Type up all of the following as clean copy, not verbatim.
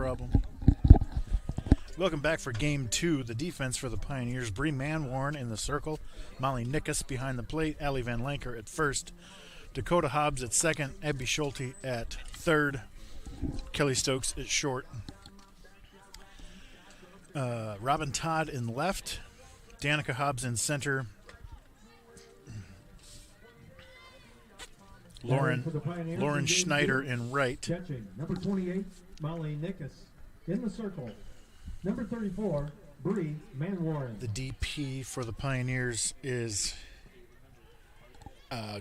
problem. Welcome back for Game 2. The defense for the Pioneers, Bree Manwarren in the circle, Molly Nickus behind the plate, Allie Van Lanker at first, Dakota Hobbs at second, Abby Schulte at third, Kelly Stokes at short, Robin Todd in left, Danica Hobbs in center, Lauren Schneider in right. Catching, number 28, Molly Nickus in the circle. Number 34, Bree Manwarren. The DP for the Pioneers is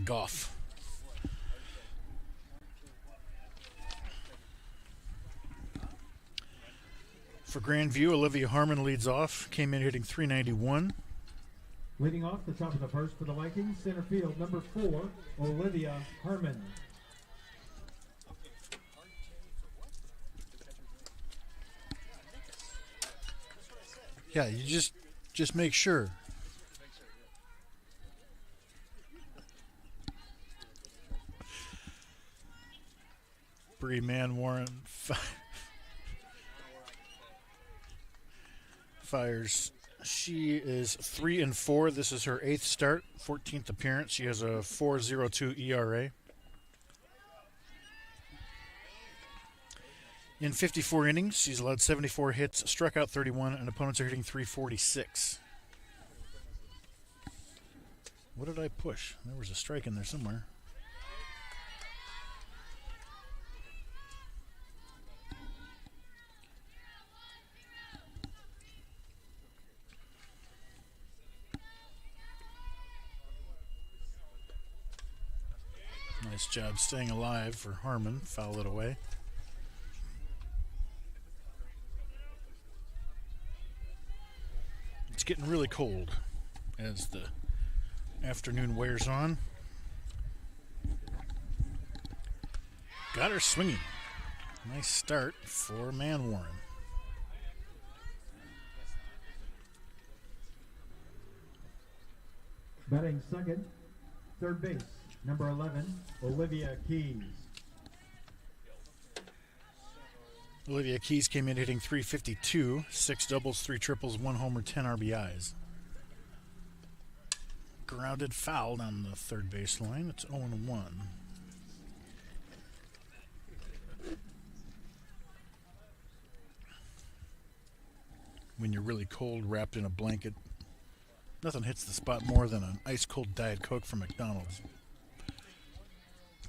Goff. For Grandview, Olivia Harmon leads off, came in hitting .391. Leading off the top of the first for the Vikings, center field, number 4, Olivia Harmon. Yeah, you just make sure. Bree Manwarren fires. She is 3-4. This is her 8th start, 14th appearance. She has a 4.02 ERA. In 54 innings, she's allowed 74 hits, struck out 31, and opponents are hitting .346. What did I push? There was a strike in there somewhere. Nice job staying alive for Harmon. Fouled it away. It's getting really cold as the afternoon wears on. Got her swinging. Nice start for Manwarren. Batting second, third base, number 11, Olivia Keys. Olivia Keys came in hitting .352, 6 doubles, 3 triples, 1 homer, 10 RBIs. Grounded foul on the third base line. It's 0-1. When you're really cold, wrapped in a blanket, nothing hits the spot more than an ice-cold Diet Coke from McDonald's.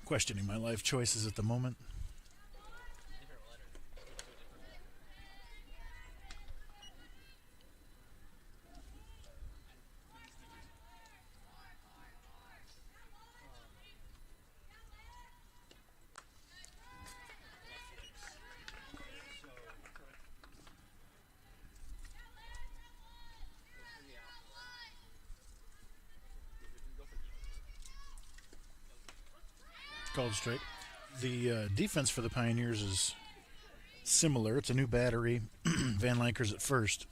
Questioning my life choices at the moment. Called straight. The defense for the Pioneers is similar. It's a new battery. Van Lanker's at first,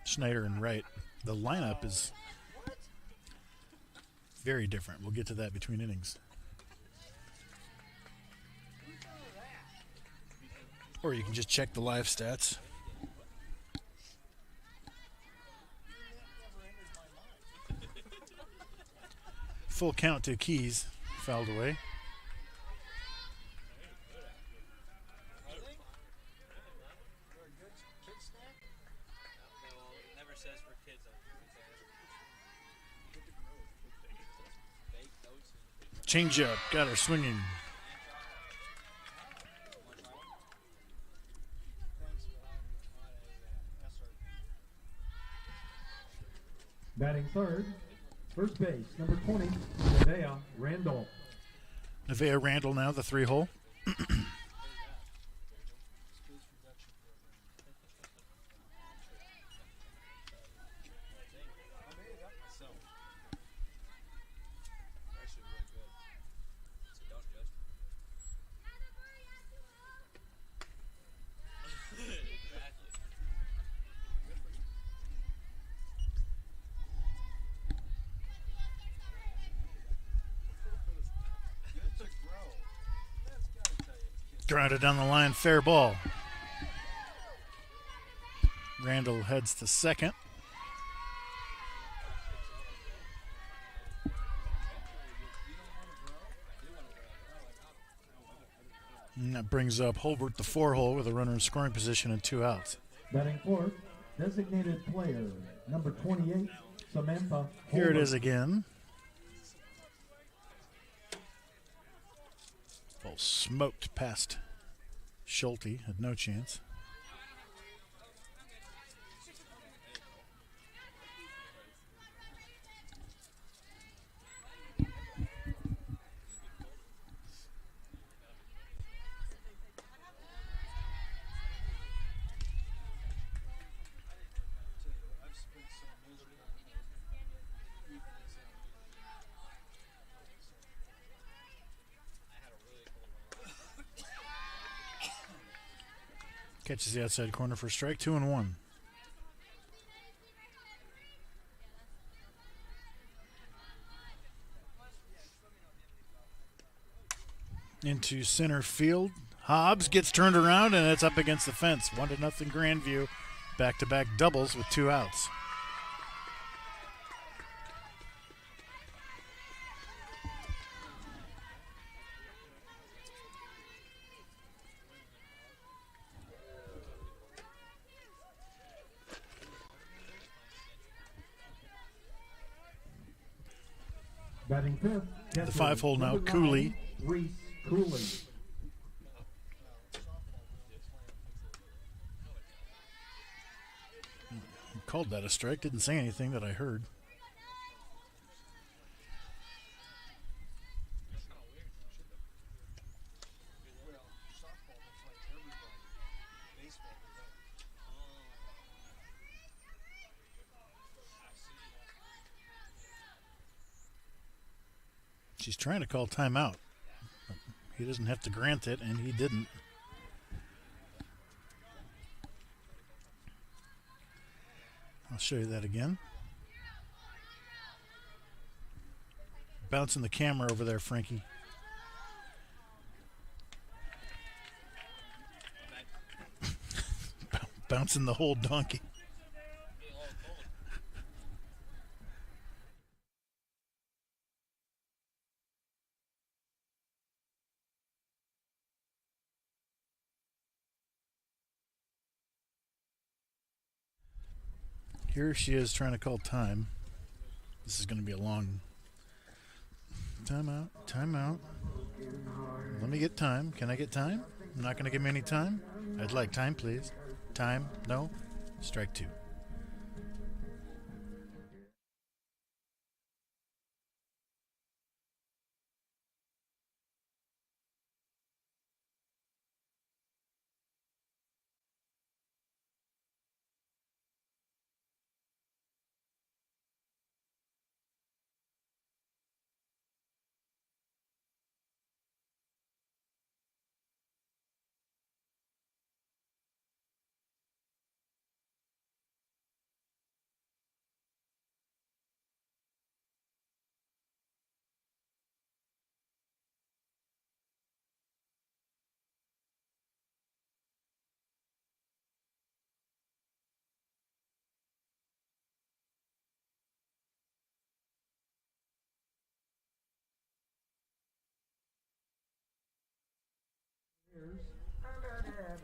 Schneider in right. The lineup is very different. We'll get to that between innings. Or you can just check the live stats. Full count to Keys, fouled away. Change up, got her swinging. Batting third, first base, number 20, Nevaeh Randall. Nevaeh Randall now, the 3-hole. Grounded down the line, fair ball. Randall heads to second. And that brings up Holbert, the 4-hole, with a runner in scoring position and 2 outs. Batting fourth, designated player, number 28, Samantha Holbert. Here it is again. Ball smoked past Schulte, had no chance. Catches the outside corner for a strike, 2-1. Into center field. Hobbs gets turned around and it's up against the fence. 1-0 Grandview. Back-to-back doubles with 2 outs. Batting fifth, The 5-hole now, Cooley. Reese Cooley. Called that a strike. Didn't say anything that I heard. She's trying to call timeout. He doesn't have to grant it, and he didn't. I'll show you that again. Bouncing the camera over there, Frankie. Bouncing the whole donkey. Here she is trying to call time. This is going to be a long timeout. Timeout. Let me get time. Can I get time? I'm not going to give me any time. I'd like time, please. Time. No. Strike 2.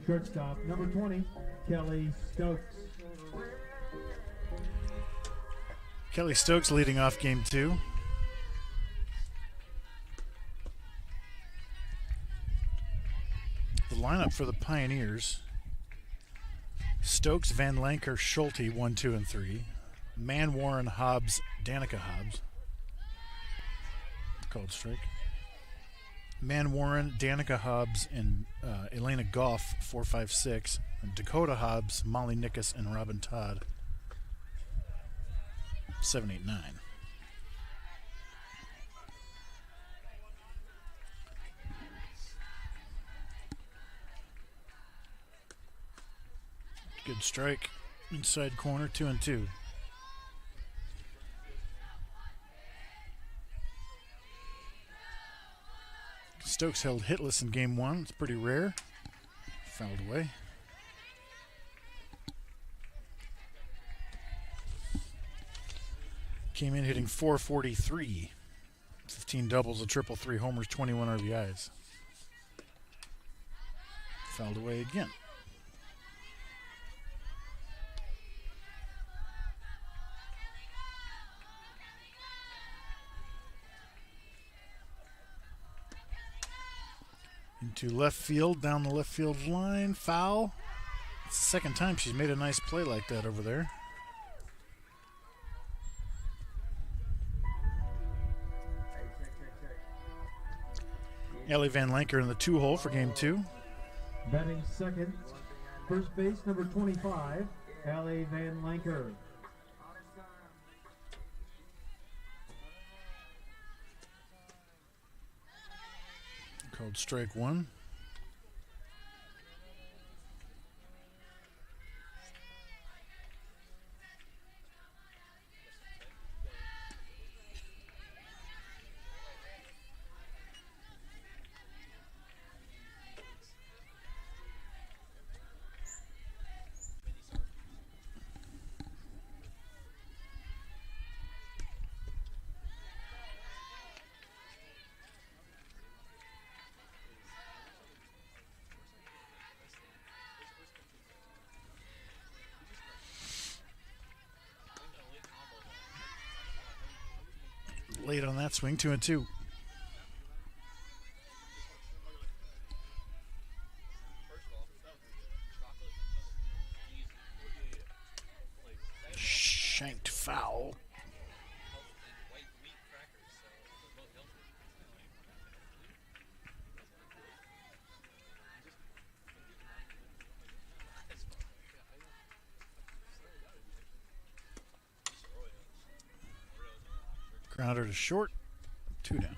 Shortstop, number 20, Kelly Stokes. Kelly Stokes leading off game 2. The lineup for the Pioneers: Stokes, Van Lanker, Schulte, 1, 2, and 3. Man, Warren, Hobbs, Danica Hobbs. Called strike. Man, Warren, Danica Hobbs, and Elena Goff, 4, 5, 6. And Dakota Hobbs, Molly Nickus, and Robin Todd, 7, 8, 9. Good strike. Inside corner, 2 and 2. Stokes held hitless in game 1. It's pretty rare. Fouled away. Came in hitting 443. 15 doubles, a triple, 3 homers, 21 RBIs. Fouled away again. Into left field, down the left field line, foul. It's the second time she's made a nice play like that over there. Ellie Van Lanker in the 2-hole for game 2. Batting second, first base number 25, Ellie Van Lanker. Called strike 1. Late on that swing, 2-2. Shanked foul. Grounder to short, 2 down.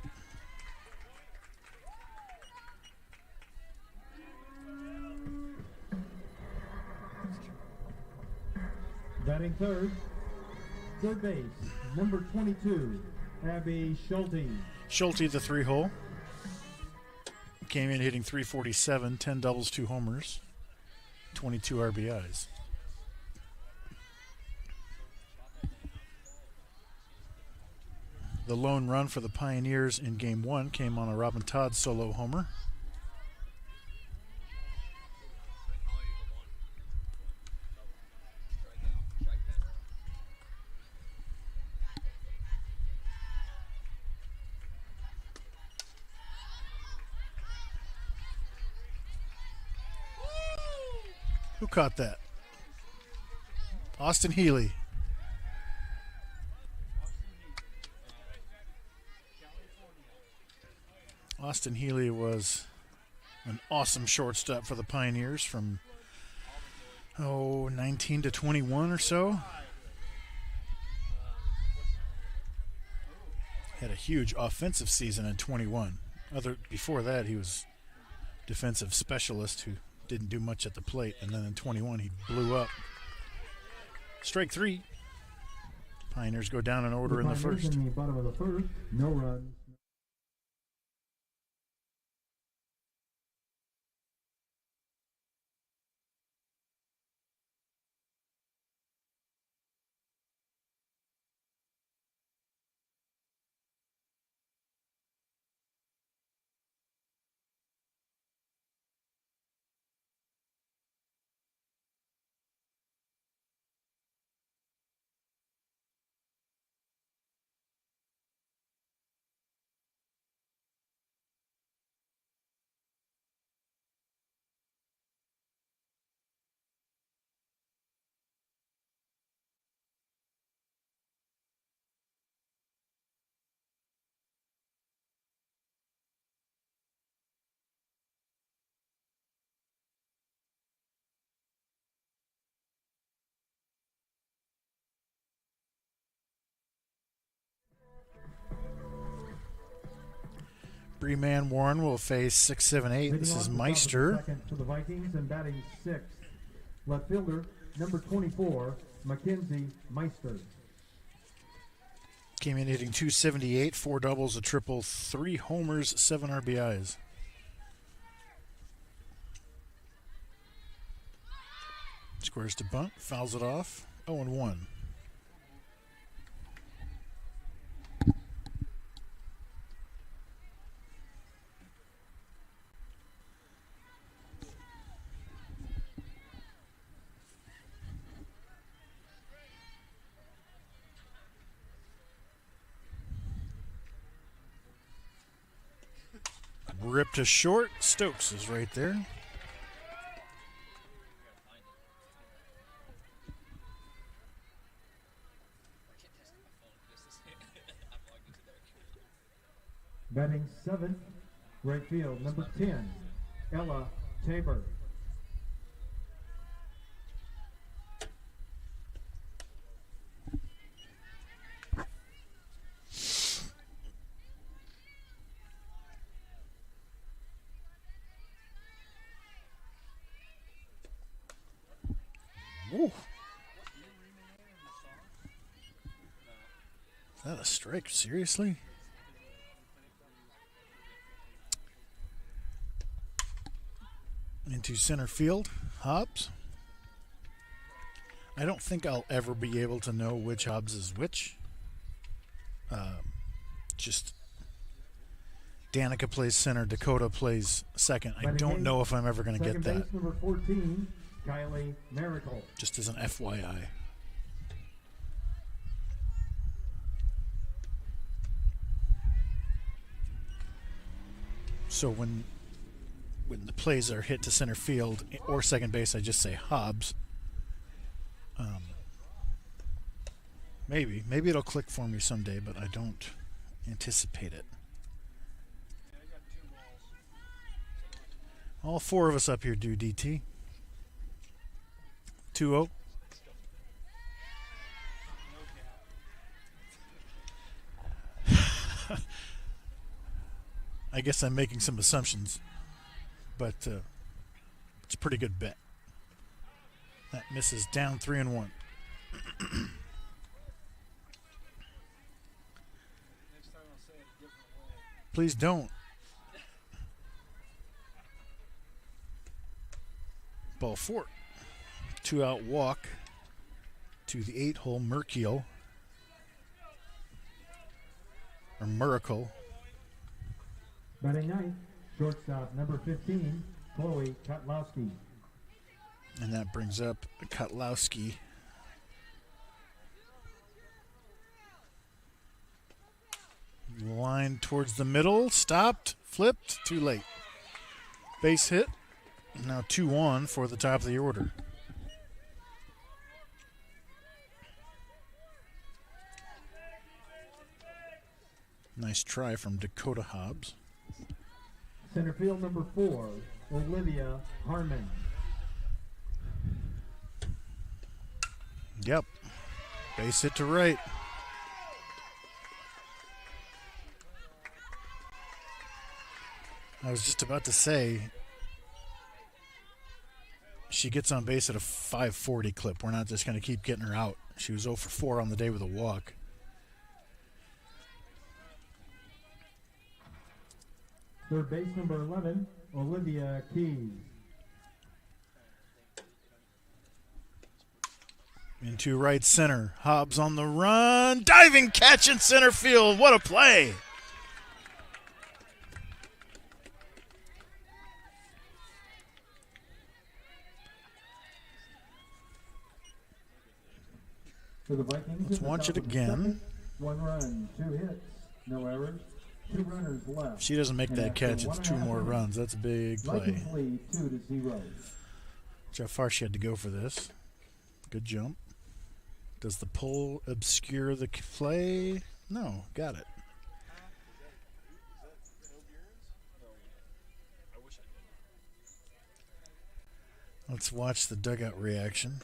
Batting third base, number 22, Abby Schulte. Schulte, the 3-hole. Came in hitting 347, 10 doubles, 2 homers, 22 RBIs. The lone run for the Pioneers in game 1 came on a Robin Todd solo homer. Who caught that? Austin Healy. Austin Healy was an awesome shortstop for the Pioneers from 19 to 21 or so. Had a huge offensive season in 21. Before that, he was defensive specialist who didn't do much at the plate, and then in 21 he blew up. Strike 3. Pioneers go down in order in the first. In the bottom of the first, no runs. Three-man Warren will face 6, 7, 8. This is Meister. Second for the Vikings and batting sixth, left fielder number 24, Mackenzie Meister. Came in hitting 278, 4 doubles, a triple, 3 homers, 7 RBIs. Squares to bunt, fouls it off, 0-1. Ripped to short. Stokes is right there. Batting seventh, right field, number 10, Ella Tabor. Ooh. Is that a strike? Seriously? Into center field, Hobbs. I don't think I'll ever be able to know which Hobbs is which. Just Danica plays center, Dakota plays second. I don't know if I'm ever going to get that. Second base number 14, Kylie Miracle. Just as an FYI. So when the plays are hit to center field or second base, I just say Hobbs. Maybe it'll click for me someday, but I don't anticipate it. All four of us up here do DT. 2-0. I guess I'm making some assumptions, but it's a pretty good bet. That misses down 3-1. Please don't. Ball 4. 2-out walk to the 8-hole Merkiel. Or Miracle. Batting ninth, shortstop number 15, Chloe Kotlowski. And that brings up Kotlowski. Line towards the middle, stopped, flipped, too late. Base hit. Now 2-1 for the top of the order. Nice try from Dakota Hobbs. Center field number 4, Olivia Harmon. Yep. Base hit to right. I was just about to say, she gets on base at a 540 clip. We're not just going to keep getting her out. She was 0 for 4 on the day with a walk. Third base number 11, Olivia Keys. Into right center. Hobbs on the run. Diving catch in center field. What a play. For the Vikings, let's watch it again. 1 run, 2 hits, no errors, 2 runners left. If she doesn't make that catch, it's 2 more runs. That's a big play. Vikings lead 2-0. Watch how far she had to go for this. Good jump. Does the pull obscure the play? No, got it. Let's watch the dugout reaction.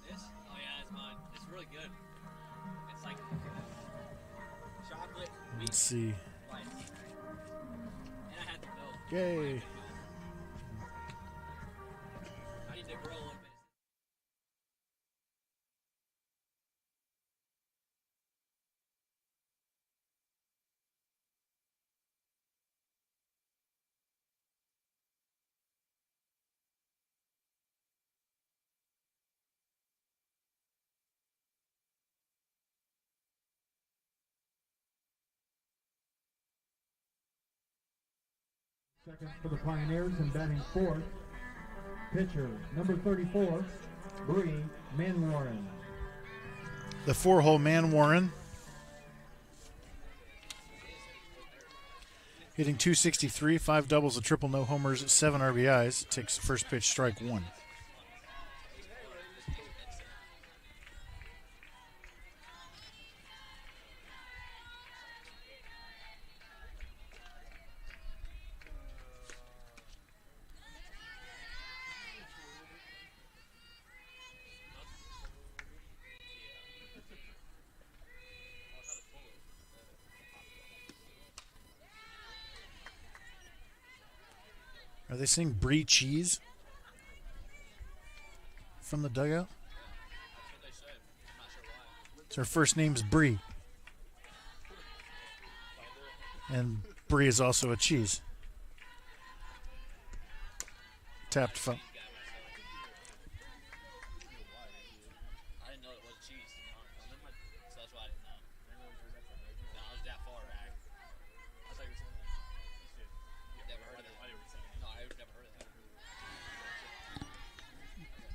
This? Oh yeah, it's mine. It's really good. It's like chocolate. Let's see. Light. And I had the milk. Yay. I need to grow a little bit. Second for the Pioneers and batting 4th, pitcher number 34, Bree Manwarren. The 4-hole Manwarren. Hitting .263, 5 doubles, a triple, no homers, 7 RBIs. Takes first pitch, strike 1. Are they saying brie cheese from the dugout? So her first name's Brie. And brie is also a cheese. Tapped foul. I didn't know it was cheese. So that's why I didn't know. No, I was that far back. I thought you were saying that. Never heard of that. No, I've never heard of that.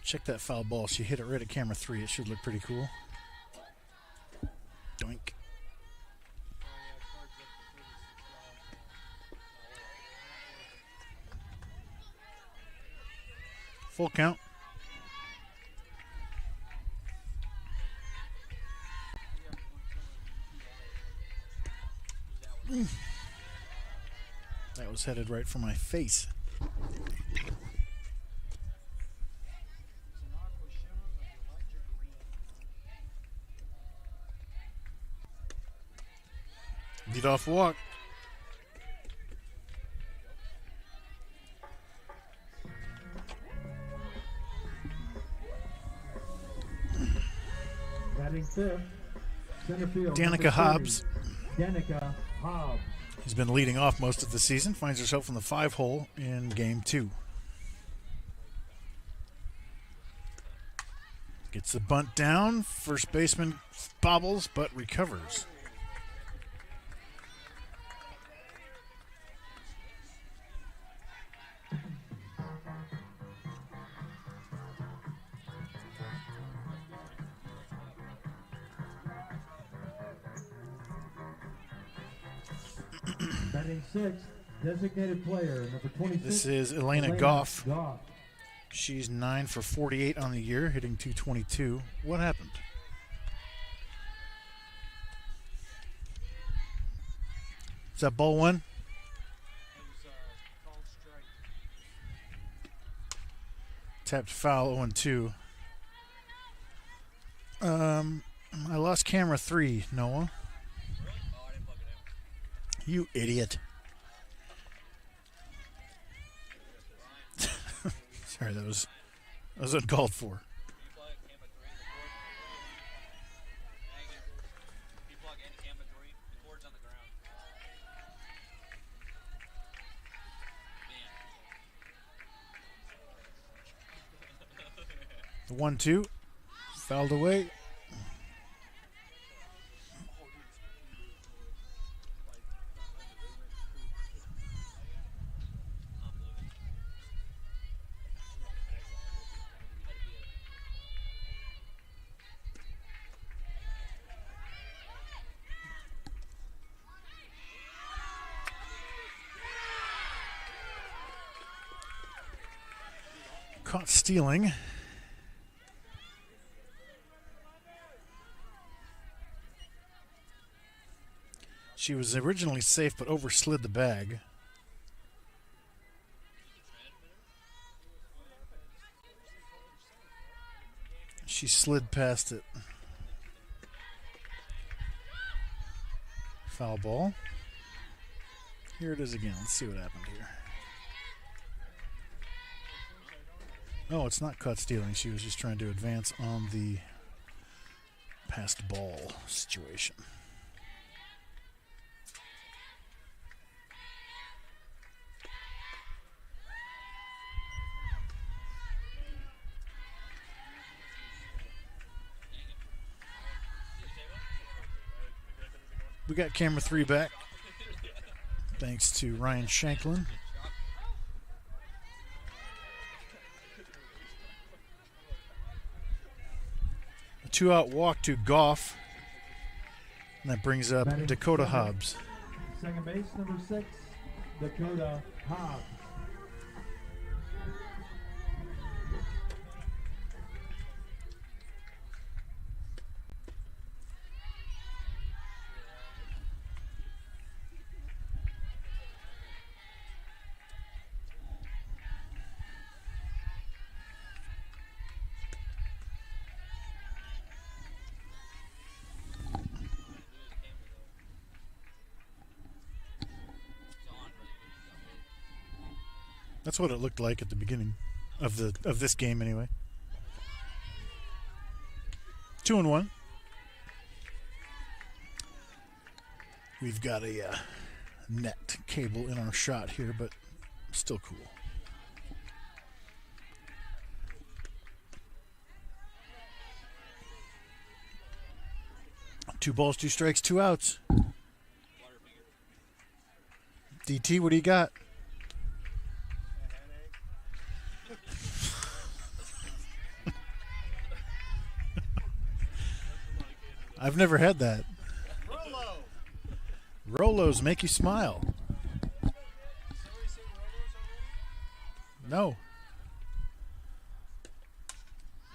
Check that foul ball. She hit it right at camera 3. It should look pretty cool. Doink. Full count. That was headed right for my face. Lead off walk. Batting fifth, center field. Danica number 30, Hobbs. Danica Hobbs. He's been leading off most of the season. Finds herself in the 5-hole in game 2. Gets the bunt down. First baseman bobbles but recovers. Batting sixth, designated player, number 26. This is Elena Goff. She's 9 for 48 on the year, hitting .222. What happened? Is that ball one? Tapped foul 0-2. I lost camera 3, Noah. You idiot. Sorry, that was uncalled for. The 1-2 fouled away. Caught stealing. She was originally safe but overslid the bag. She slid past it. Foul ball. Here it is again. Let's see what happened here. Oh, it's not caught stealing. She was just trying to advance on the passed ball situation. We got camera 3 back, thanks to Ryan Shanklin. A 2-out walk to Goff, and that brings up Dakota Hobbs. Second base, number 6, Dakota Hobbs. That's what it looked like at the beginning of this game, anyway. 2-1. We've got a net cable in our shot here, but still cool. Two balls, two strikes, two outs. DT, what do you got? I've never had that. Rolos make you smile. No.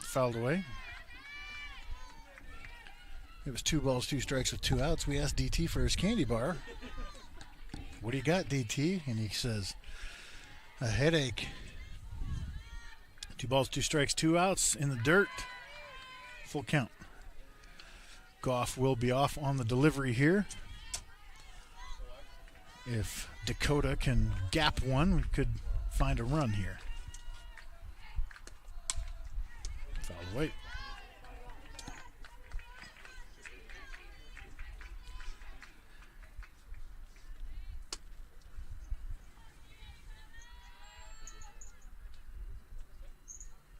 Fouled away. It was 2 balls, 2 strikes with 2 outs. We asked DT for his candy bar. What do you got, DT? And he says, a headache. 2 balls, 2 strikes, 2 outs in the dirt. Full count. Goff will be off on the delivery here. If Dakota can gap one, we could find a run here. Foul away.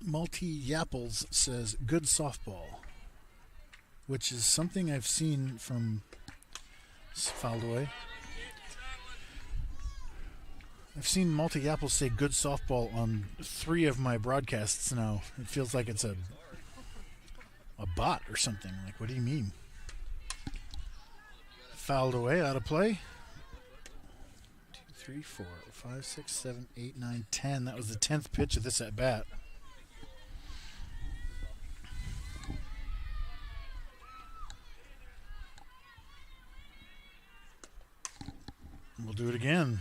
Multi Yapples says good softball, which is something I've seen from fouled away. I've seen Multi Yapples say good softball on 3 of my broadcasts now. It feels like it's a bot or something. Like, what do you mean? Fouled away, out of play. 2, 3, 4, 5, 6, 7, 8, 9, 10. That was the 10th pitch of this at bat. We'll do it again.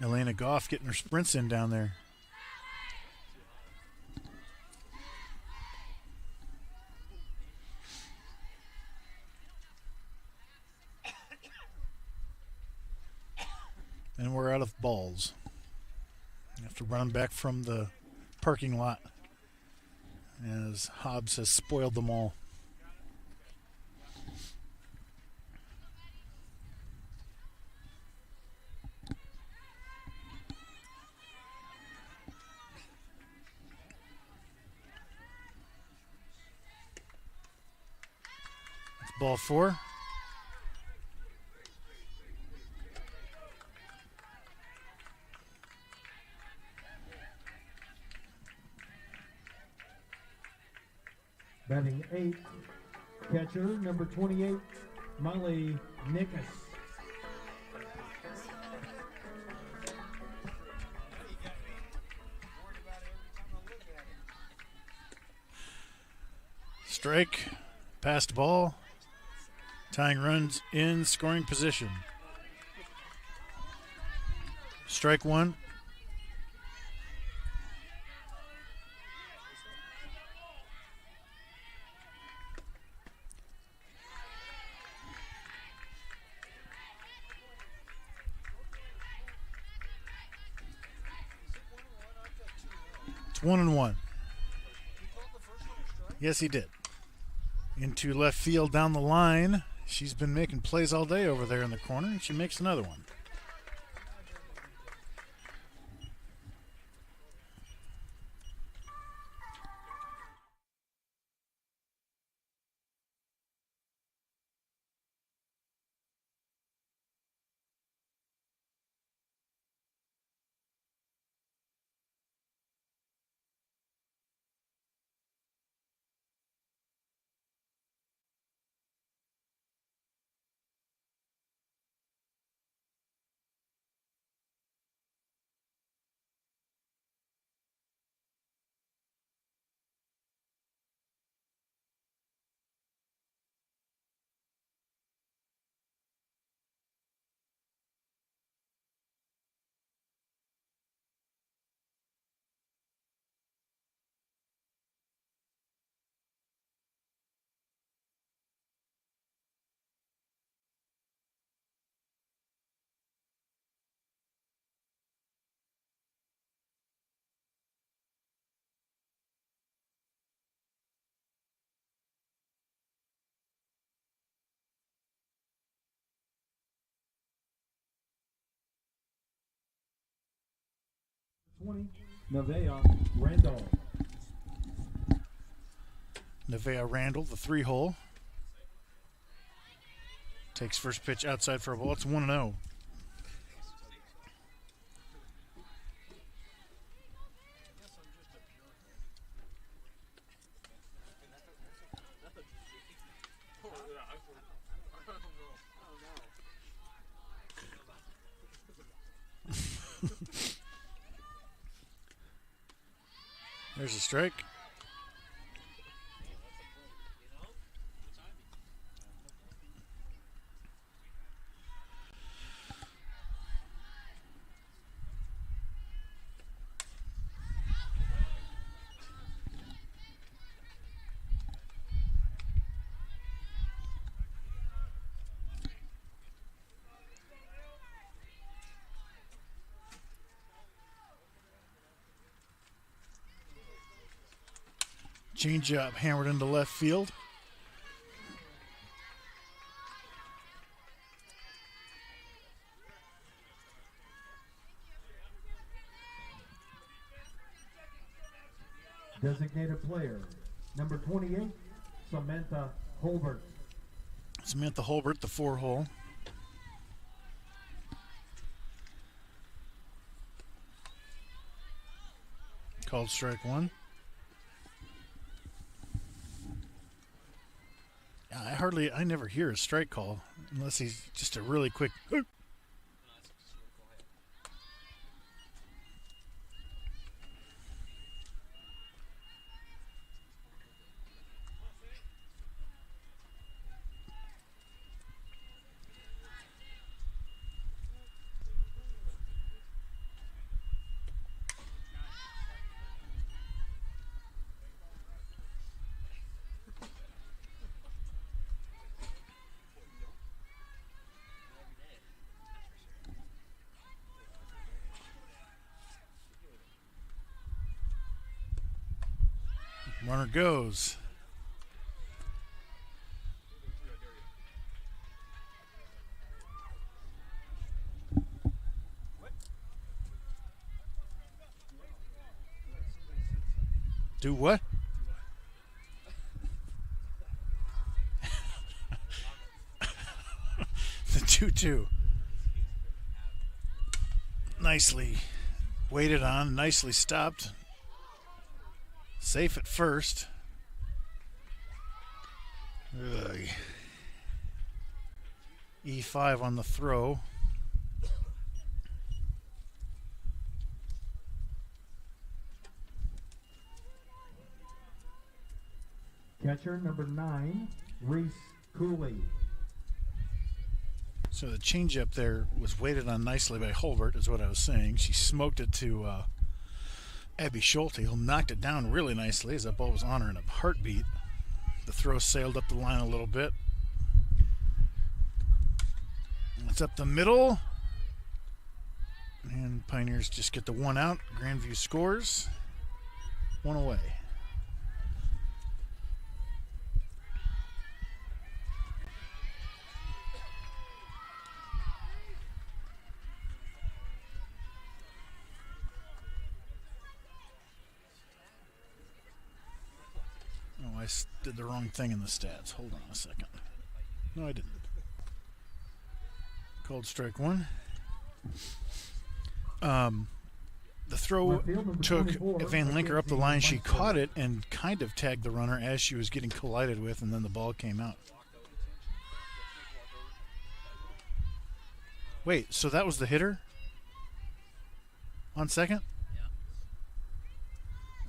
Elena Goff getting her sprints in down there. And we're out of balls. You have to run back from the parking lot as Hobbs has spoiled them all. Ball 4. Batting 8, catcher number 28, Molly Nickus. Strike, passed ball. Tying runs in scoring position. Strike 1. It's 1-1. Yes, he did. Into left field down the line. She's been making plays all day over there in the corner, and she makes another one. 20, Nevaeh Randall. Nevaeh Randall, the 3-hole. Takes first pitch outside for a ball. It's 1-0. There's a strike. Change up, hammered into left field. Designated player, number 28, Samantha Holbert. Samantha Holbert, the 4-hole. Called strike 1. I never hear a strike call unless he's just a really quick. Runner goes. Do what? The 2-2. Nicely waited on, nicely stopped. Safe at first. Ugh. E5 on the throw. Catcher number 9, Reese Cooley. So the changeup there was waited on nicely by Holbert, is what I was saying. She smoked it to Abby Schulte, who knocked it down really nicely as that ball was on her in a heartbeat. The throw sailed up the line a little bit. It's up the middle. And Pioneers just get the 1 out. Grandview scores. 1 away. I did the wrong thing in the stats. Hold on a second. No, I didn't. Called strike 1. The throw took Van Linker up the line. She caught it and kind of tagged the runner as she was getting collided with, and then the ball came out. Wait, so that was the hitter? On second?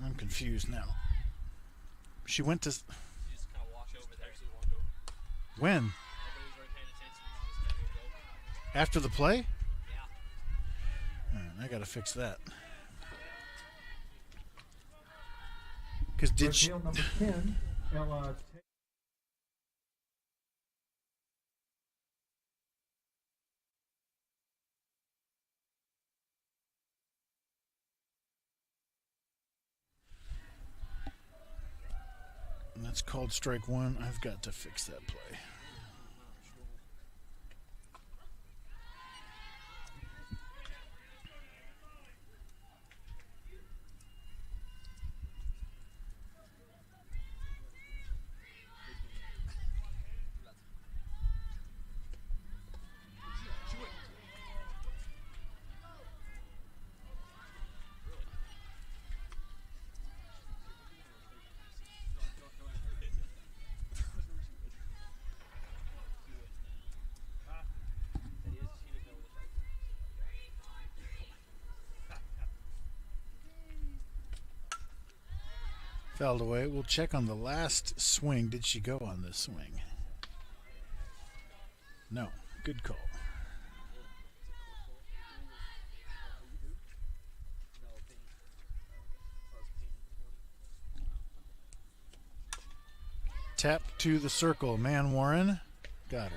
I'm confused now. She went to. When? After the play? All right, I gotta fix that. Because did she? Number 10, Ella. And that's called strike 1. I've got to fix that play. Fouled away. We'll check on the last swing. Did she go on this swing? No. Good call. Tap to the circle. Man Warren. Got her.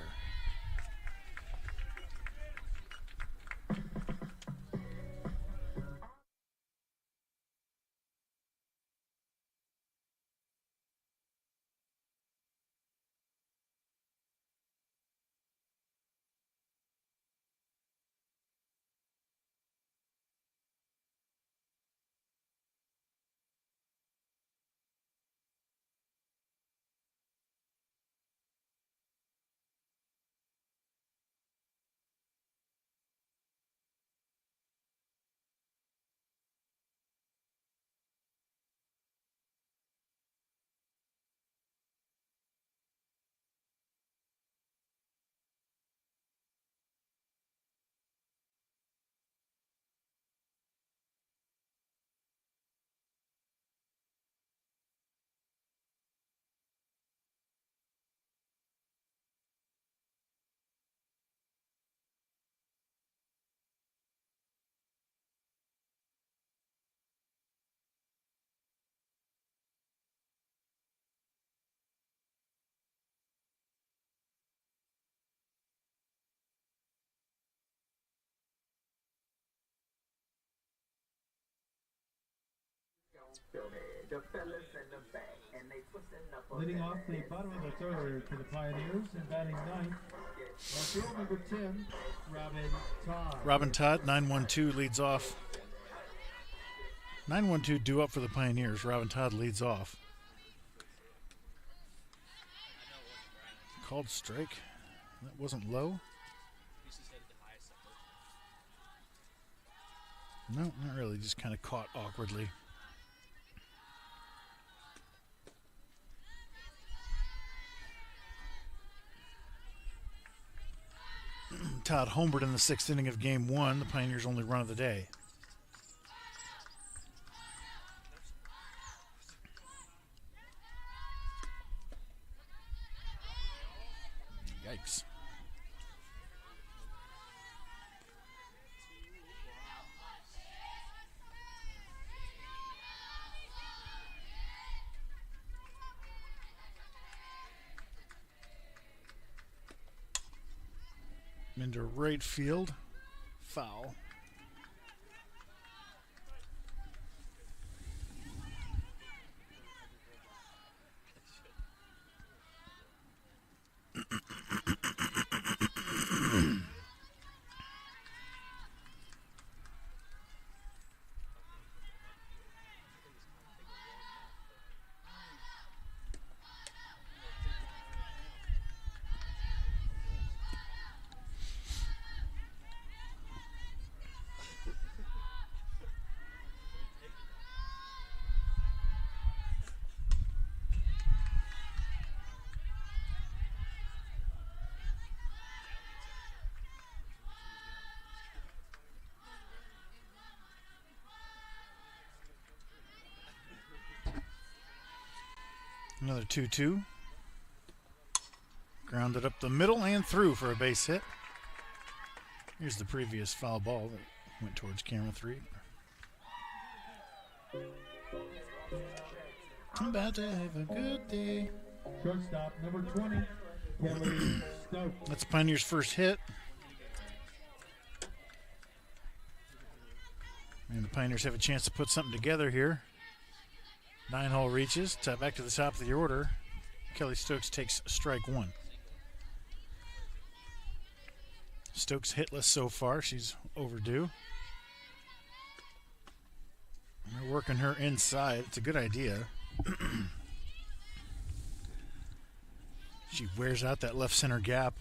Leading off the bottom of the third for the Pioneers and batting ninth, field number 10, Robin Todd. Robin Todd, 9-1-2, leads off. 9-1-2 due up for the Pioneers. Robin Todd leads off. Called strike. That wasn't low. No, not really. Just kind of caught awkwardly. Todd homered in the 6th inning of Game 1, the Pioneers' only run of the day. Yikes. Into right field. Foul. Another 2-2. Grounded up the middle and through for a base hit. Here's the previous foul ball that went towards camera 3. I'm about to have a good day. Shortstop, number 20, Kelly Stokes. That's Pioneer's first hit. And the Pioneers have a chance to put something together here. 9-hole reaches, back to the top of the order. Kelly Stokes takes strike 1. Stokes hitless so far. She's overdue. They're working her inside. It's a good idea. She wears out that left center gap.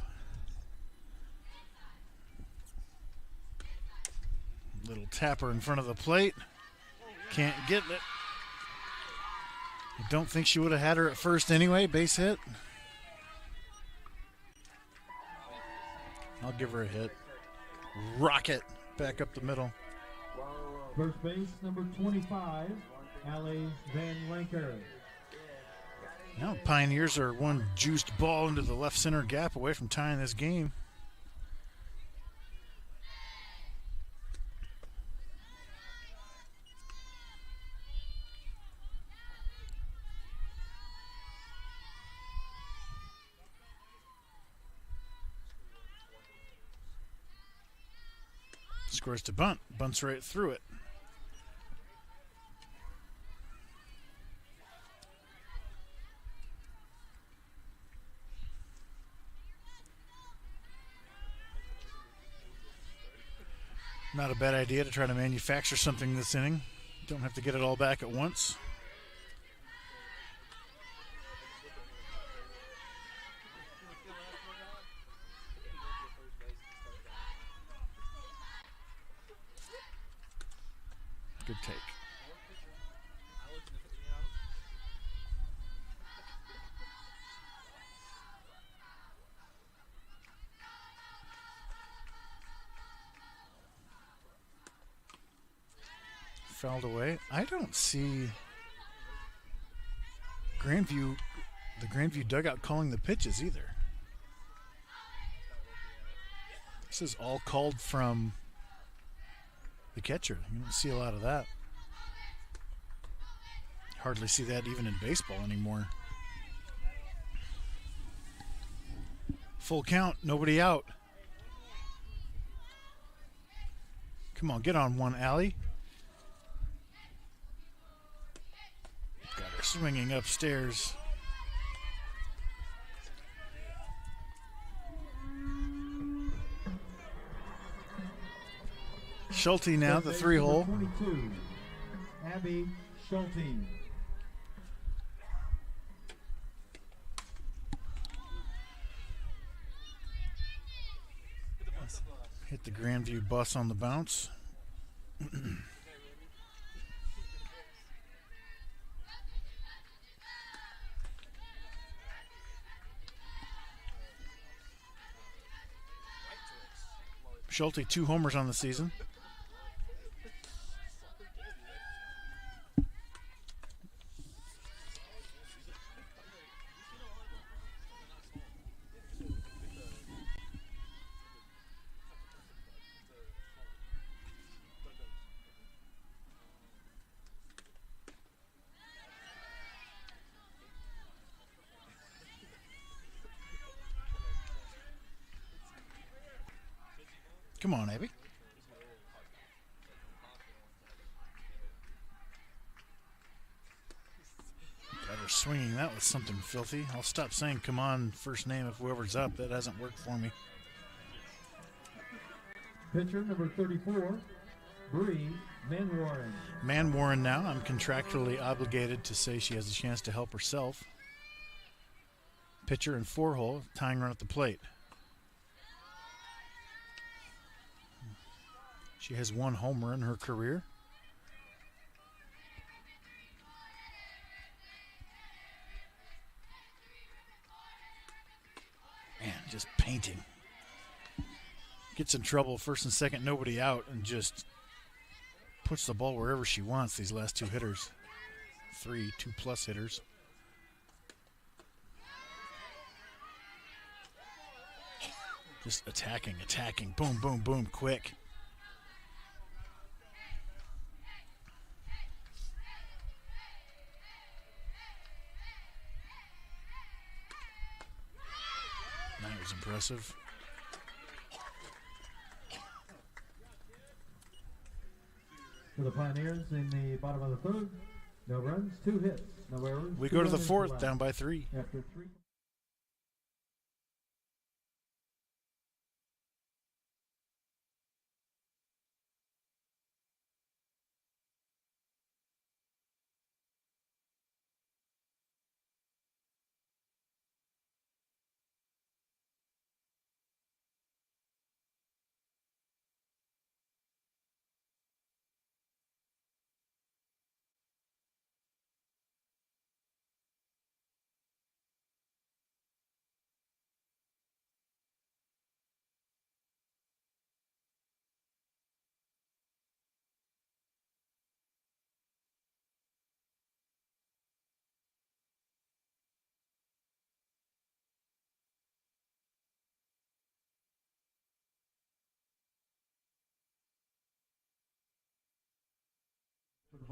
Little tapper in front of the plate. Can't get it. I don't think she would have had her at first anyway. Base hit. I'll give her a hit. Rocket back up the middle. First base, number 25, Allie Van Lanker. Now Pioneers are one juiced ball into the left center gap away from tying this game. Scores to bunt. Bunts right through it. Not a bad idea to try to manufacture something this inning. Don't have to get it all back at once. Good take. Fouled away. I don't see the Grandview dugout calling the pitches either. This is all called from the catcher. You don't see a lot of that. Hardly see that even in baseball anymore. Full count, nobody out. Come on, get on one, Allie. Got her swinging upstairs. Schulte now, the 3-hole. 22, Abby Schulte. Hit the Grandview bus on the bounce. Schulte, 2 homers on the season. Come on, Abby. Got her swinging that was something filthy. I'll stop saying come on first name if whoever's up. That hasn't worked for me. Pitcher number 34, Bree Manwarren. Manwarren now. I'm contractually obligated to say she has a chance to help herself. Pitcher in 4-hole, tying run at the plate. She has 1 homer in her career. Man, just painting. Gets in trouble, first and second, nobody out, and just puts the ball wherever she wants, these last 2 hitters. 2+ hitters. Just attacking, boom, boom, boom, quick. That was impressive. For the Pioneers in the bottom of the 3rd, no runs, 2 hits, no errors. We 2 go to the runners 4th, allowed. down by 3. After 3.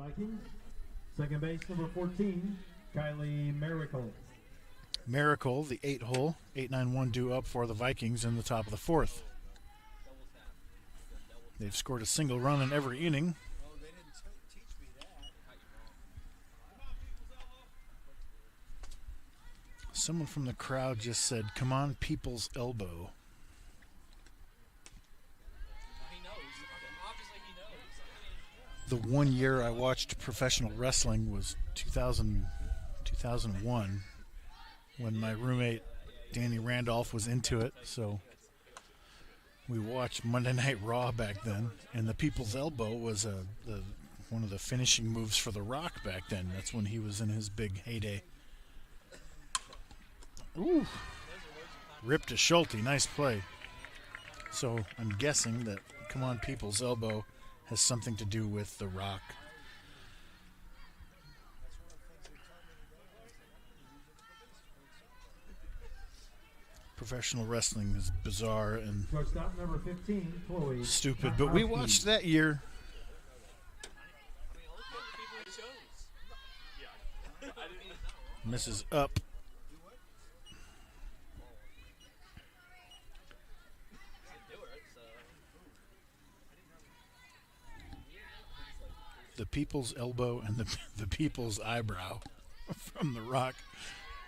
Vikings. Second base, number 14, Kylie Miracle. Miracle, the 8-hole, 8-9-1 due up for the Vikings in the top of the fourth. They've scored a single run in every inning. Someone from the crowd just said, "Come on, people's elbow." The 1 year I watched professional wrestling was 2001, when my roommate Danny Randolph was into it. So we watched Monday Night Raw back then, and the people's elbow was one of the finishing moves for The Rock back then. That's when he was in his big heyday. Ooh, ripped to Schulte, nice play. So I'm guessing that "Come on, people's elbow" has something to do with The Rock. Professional wrestling is bizarre and Shortstop, number 15, Chloe. stupid, but we watched that year. Misses up. The people's elbow and the people's eyebrow from The Rock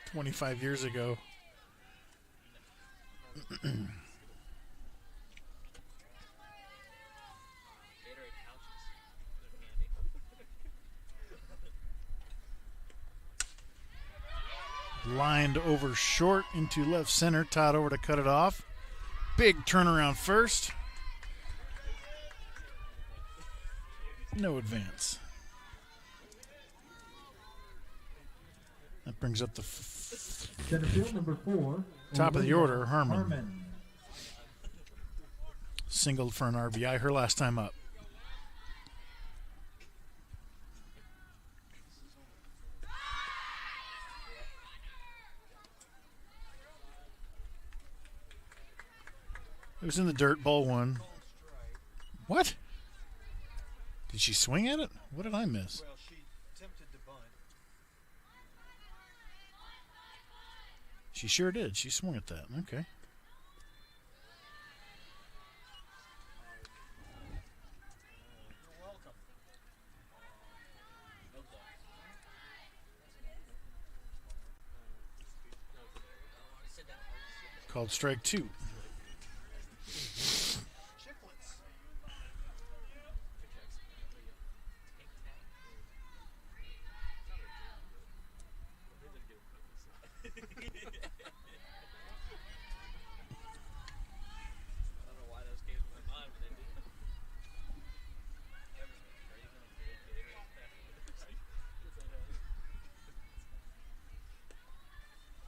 25 years ago. Lined over short into left center. Todd over to cut it off. Big turnaround first. No advance. That brings up the Center field, number 4. top of the order, Harmon. Harmon. Singled for an RBI her last time up. It was in the dirt, ball 1. What? Did she swing at it? What did I miss? Well, she attempted to bunt. She sure did. She swung at that. Okay. You're welcome. Called strike 2. Chicklets.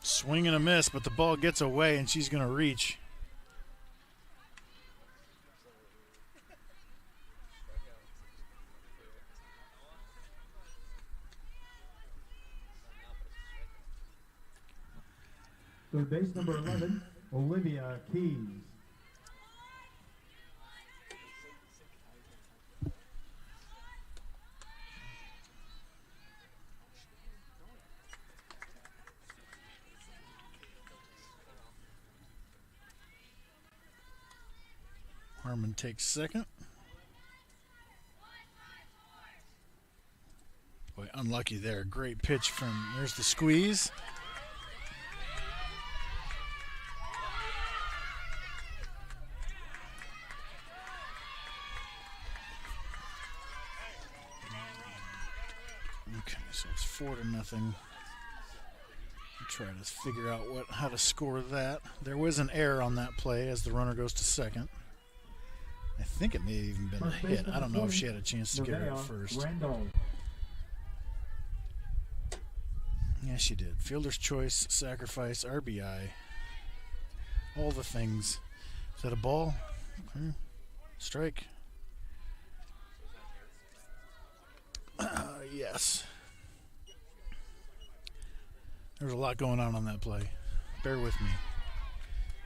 Swing and a miss, but the ball gets away and she's going to reach. Third base, number 11, Olivia Keys. Harmon takes second. Boy, unlucky there. Great pitch from, there's the squeeze. Okay, so it's 4-0. Try to figure out how to score that. There was an error on that play as the runner goes to second. I think it may have even been a hit. I don't know if she had a chance to get her at first. Randall. Yeah, she did. Fielder's choice, sacrifice, RBI. All the things. Is that a ball? Okay. Strike. Yes. There was a lot going on that play. Bear with me.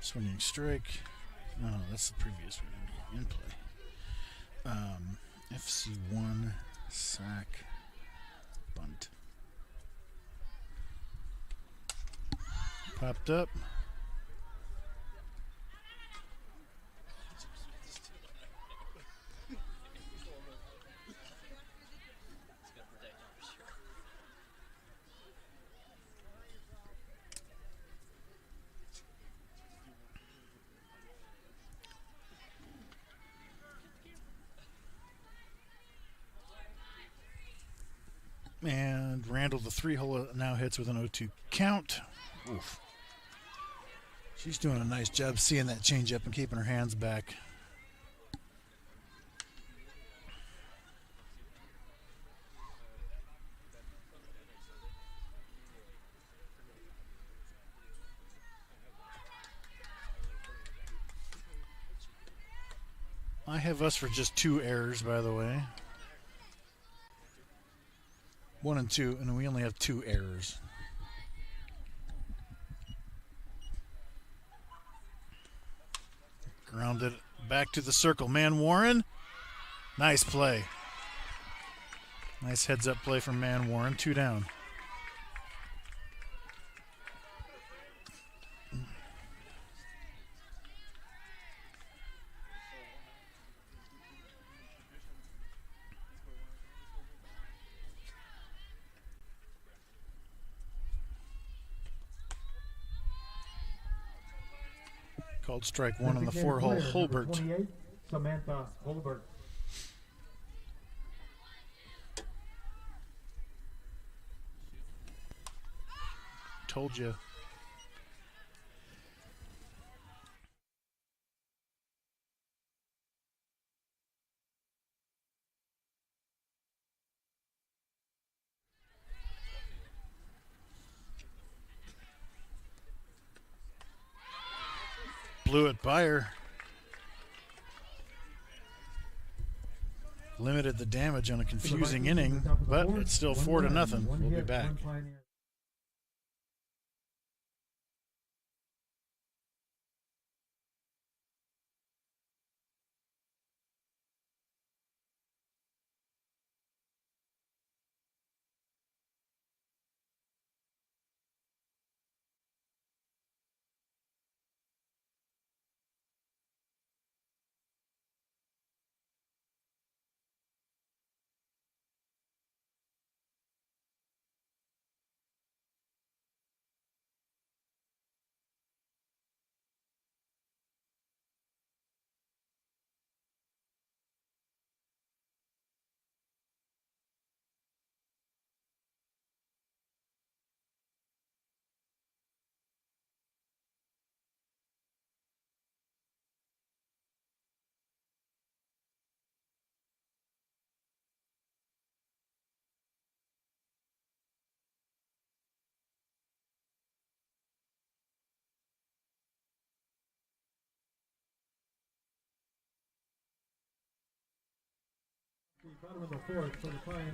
Swinging strike. No, that's the previous one. In play. FC1, sack. bunt. Popped up. And Randall, the 3-hole, now hits with an 0-2 count. Oof. She's doing a nice job seeing that changeup and keeping her hands back. I have us for just 2 errors, by the way. 1 and 2, and we only have 2 errors. Grounded back to the circle. Man Warren. Nice play. Nice heads-up play from Man Warren. 2 down. Called strike 1 on the 4-hole. Holbert. 28, Samantha Holbert. Told you. Blew it by her. Limited the damage on a confusing inning, but it's still 4-0. We'll be back.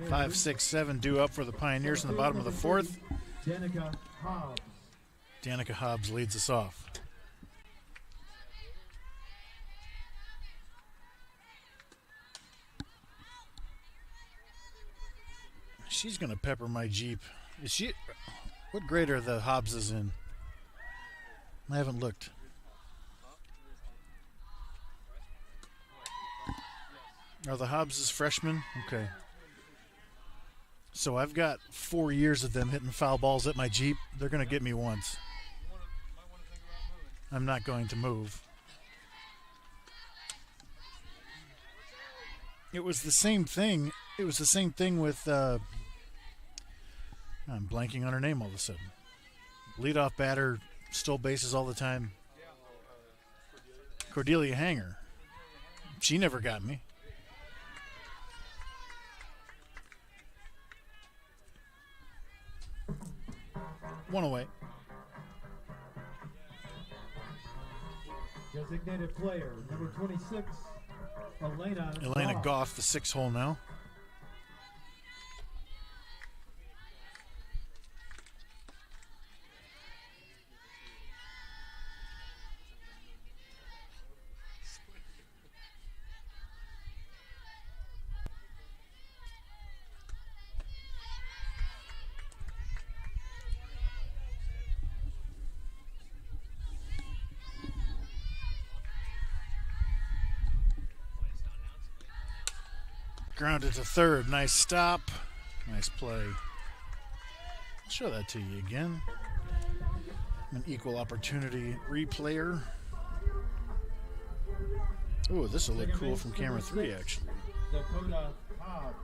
5, 6, 7 due up for the Pioneers in the bottom of the 4th. Danica Hobbs. Danica Hobbs leads us off. She's going to pepper my Jeep. Is she? What grade are the Hobbses in? I haven't looked. Are the Hobbses freshmen? Okay. So I've got 4 years of them hitting foul balls at my Jeep. They're going to get me once. I'm not going to move. It was the same thing. It was the same thing with, I'm blanking on her name all of a sudden. Leadoff batter, stole bases all the time. Cordelia Hanger. She never got me. One away. Designated player, number 26, Elena Goff, the 6-hole now. Grounded to third. Nice stop. Nice play. I'll show that to you again. An equal opportunity replayer. Oh, this will look cool from camera 3, actually. Dakota Hobbs.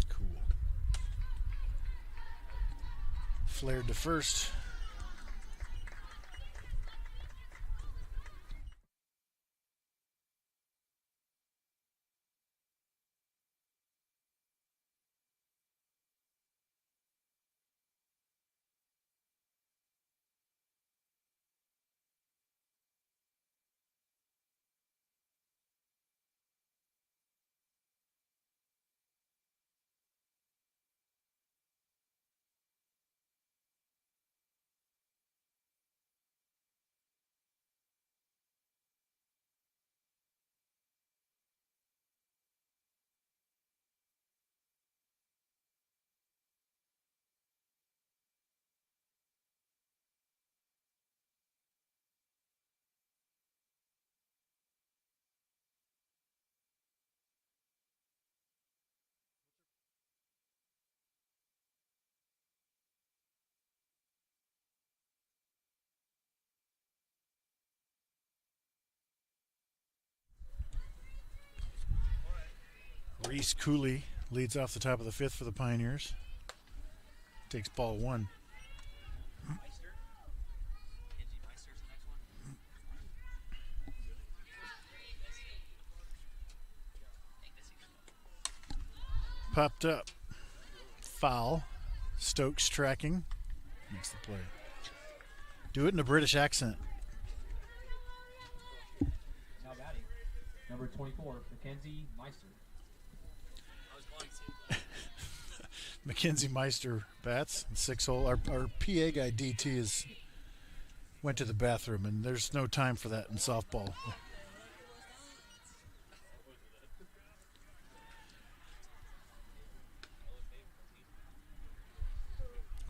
Cool. Flared to first. Reese Cooley leads off the top of the fifth for the Pioneers. Takes ball one. Popped up. Foul. Stokes tracking. Makes the play. Do it in a British accent. Now batting, number 24, Mackenzie Meister. Mackenzie Meister bats. 6-hole. Our PA guy DT went to the bathroom, and there's no time for that in softball.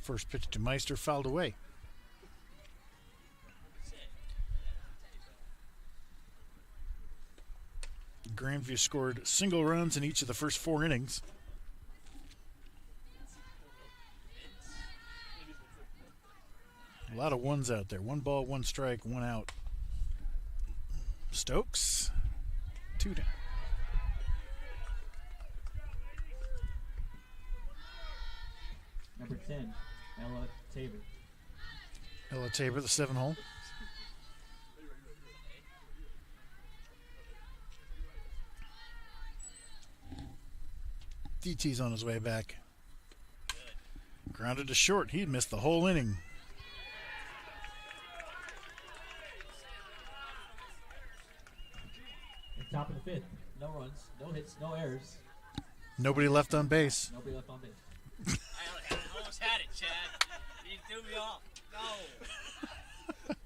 First pitch to Meister, fouled away. Grandview scored single runs in each of the first 4 innings. A lot of ones out there. 1 ball, 1 strike, 1 out. Stokes, 2 down. Number 10, Ella Tabor. Ella Tabor, the 7-hole. DT's on his way back. Grounded to short. He'd missed the whole inning. Top of the 5th. No runs, no hits, no errors. Nobody left on base. Nobody left on base. I almost had it, Chad. You threw me off. No. Gosh.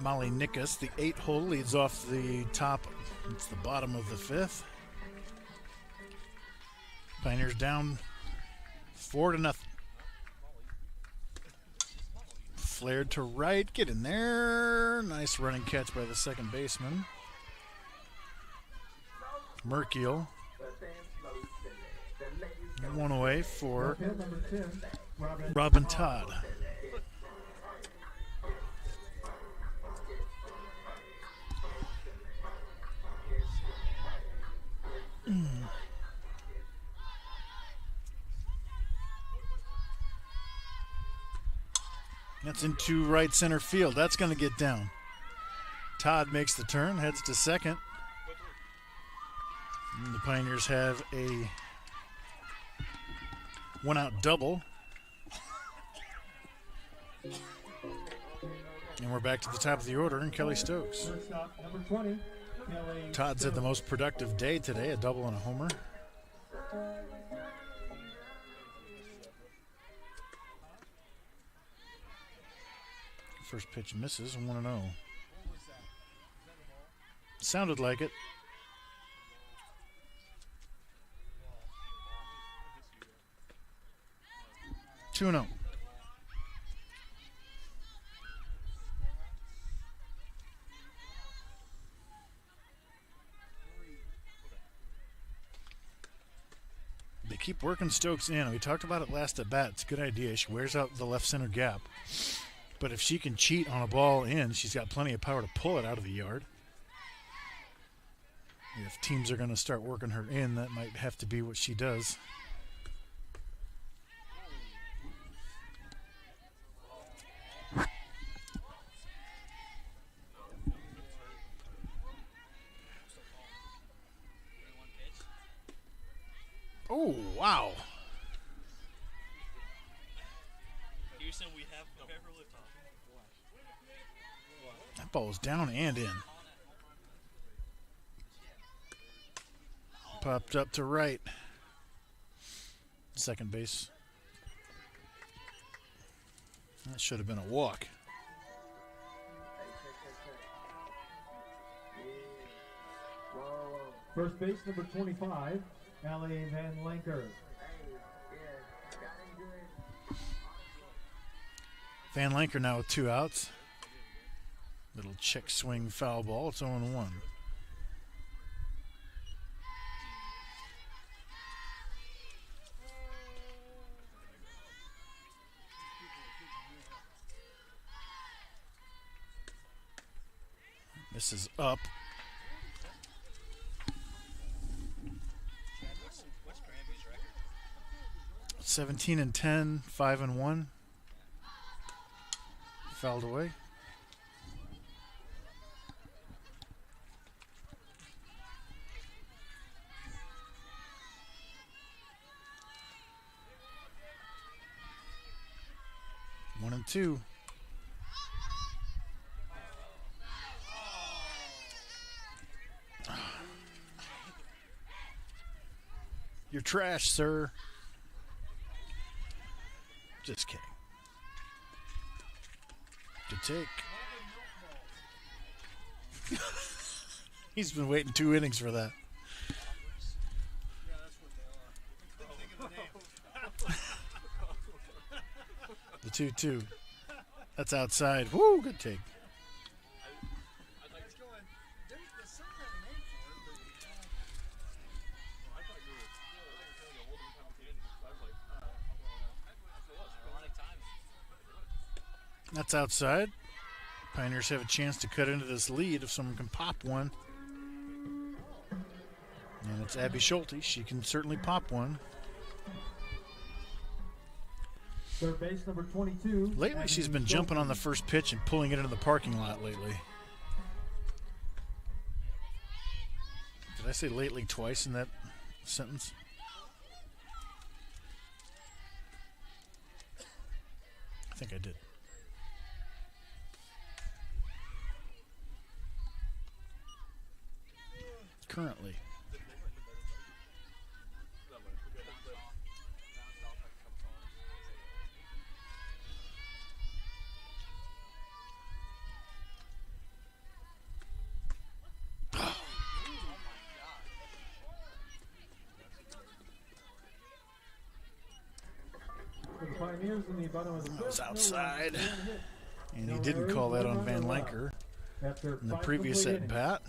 Molly Nickus, the 8-hole, leads off the top. It's the bottom of the 5th. Pioneers down 4-0. Flared to right, get in there. Nice running catch by the second baseman. Merkiel. 1 away for Number 10, Robin Todd. That's into right center field. That's going to get down. Todd makes the turn, heads to second. And the Pioneers have a one-out double. And we're back to the top of the order, and Kelly Stokes. First up, number 20, Kelly Todd's had the most productive day today, a double and a homer. First pitch misses, 1-0. Sounded like it. 2-0. They keep working Stokes in. We talked about it last at bat. It's a good idea. She wears out the left center gap. But if she can cheat on a ball in, she's got plenty of power to pull it out of the yard. If teams are going to start working her in, that might have to be what she does. Oh, wow. Houston, we have That ball was down and in. Popped up to right. Second base. That should have been a walk. First base, number 25, Allie Van Lanker. Van Lanker now with 2 outs. Little check swing foul ball. It's 0-1. This is up. What's Granby's record? 17-10, 5-1. Fouled away. One and two. You're trash, sir. Just kidding. Good take. He's been waiting 2 innings for that. The 2-2. That's outside. Woo, good take. That's outside. Pioneers have a chance to cut into this lead if someone can pop one. And it's Abby Schulte. She can certainly pop one. Third base, number 22. Lately, she's been jumping on the first pitch and pulling it into the parking lot lately. Did I say lately twice in that sentence? I think I did. Currently. For the Pioneers in the bottom of the That was fifth, outside. no runs, 1 hit. And he didn't call that on Van Lanker After in the 5 previous complete at innings. bat.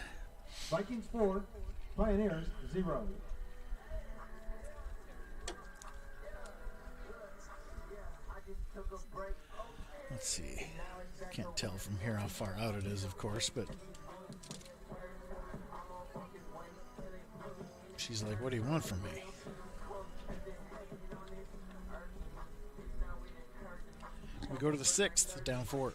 Vikings 4, Pioneers 0. Let's see. Can't tell from here how far out it is, of course, but she's like, what do you want from me? We go to the sixth, down 4.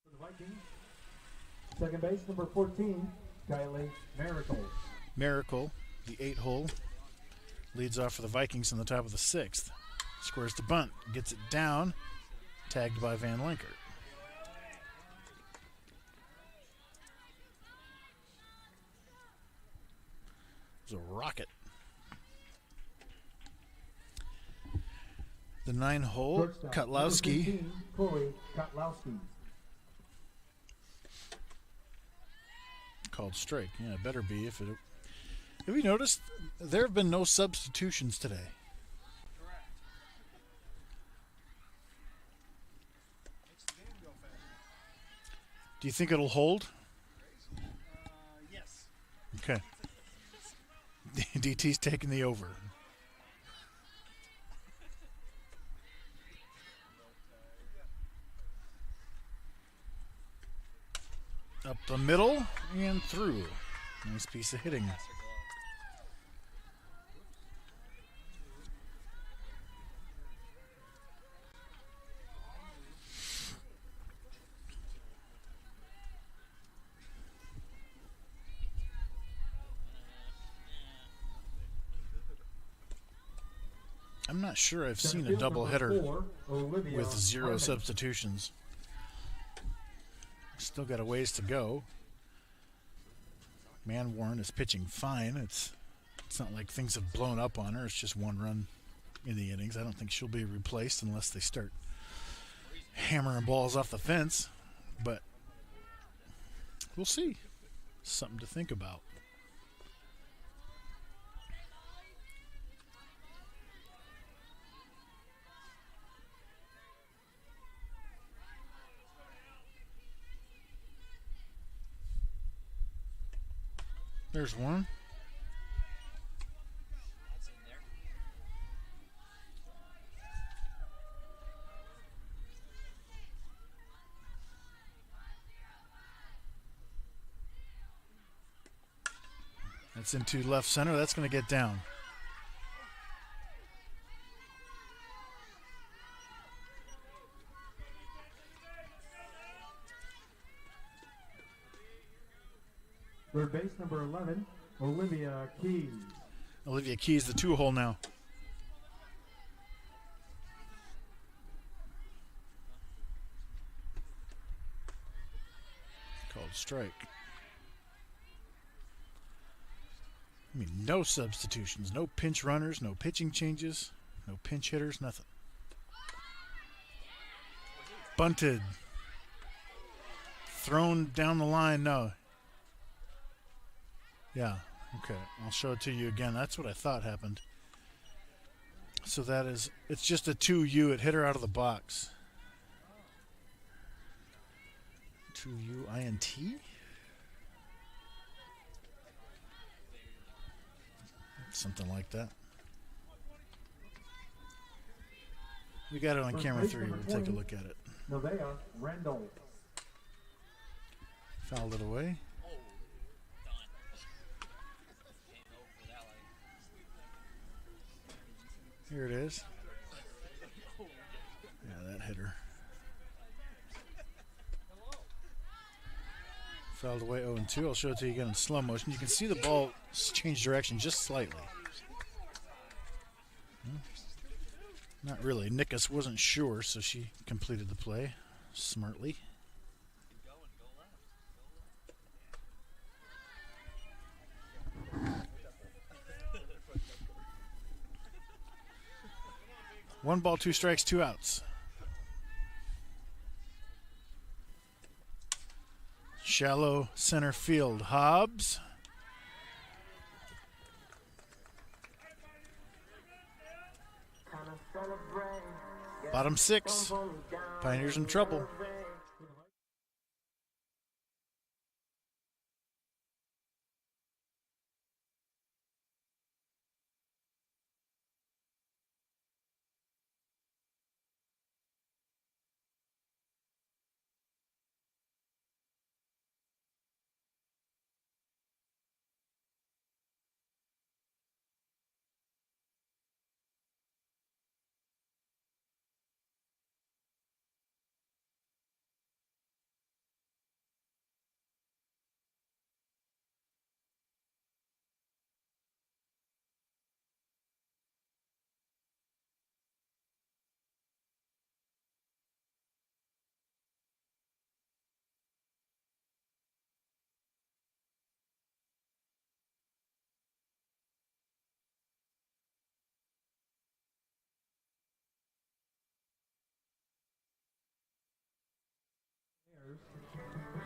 For the Vikings, second base, number 14, Kylie Miracle. Miracle, the 8-hole, leads off for the Vikings in the top of the 6th. Squares to bunt, gets it down, tagged by Van Lankert. It was a rocket. The 9-hole, Shortstop, Kotlowski. number 15, Corey Kotlowski. Called strike. Yeah, it better be. If it. Have you noticed there have been no substitutions today? Correct. Makes the game go faster. Do you think it'll hold? Yes. Okay. DT's taking the over. Up the middle and through. Nice piece of hitting. I'm not sure I've seen a doubleheader with 0 substitutions. Still got a ways to go. Manwarren is pitching fine. It's not like things have blown up on her. It's just 1 run in the innings. I don't think she'll be replaced unless they start hammering balls off the fence. But we'll see. Something to think about. There's one. That's in there. That's into left center. That's going to get down. Third base, number 11, Olivia Keys. Olivia Keys, the 2-hole now. Called strike. I mean, no substitutions, no pinch runners, no pitching changes, no pinch hitters, nothing. Bunted. Thrown down the line, no. Yeah, okay. I'll show it to you again. That's what I thought happened. So that is, it's just a 2U. It hit her out of the box. 2U INT? Something like that. We got it on camera 3. We'll take a look at it. Nevaeh Randall. Fouled it away. Oh, done. Came over for that like. Here it is. Yeah, that hit her. Fouled away 0-2. I'll show it to you again in slow motion. You can see the ball change direction just slightly. Not really. Nickus wasn't sure, so she completed the play smartly. Go and go left. 1 ball, 2 strikes, 2 outs. Shallow center field. Hobbs. Bottom 6. Pioneers in trouble.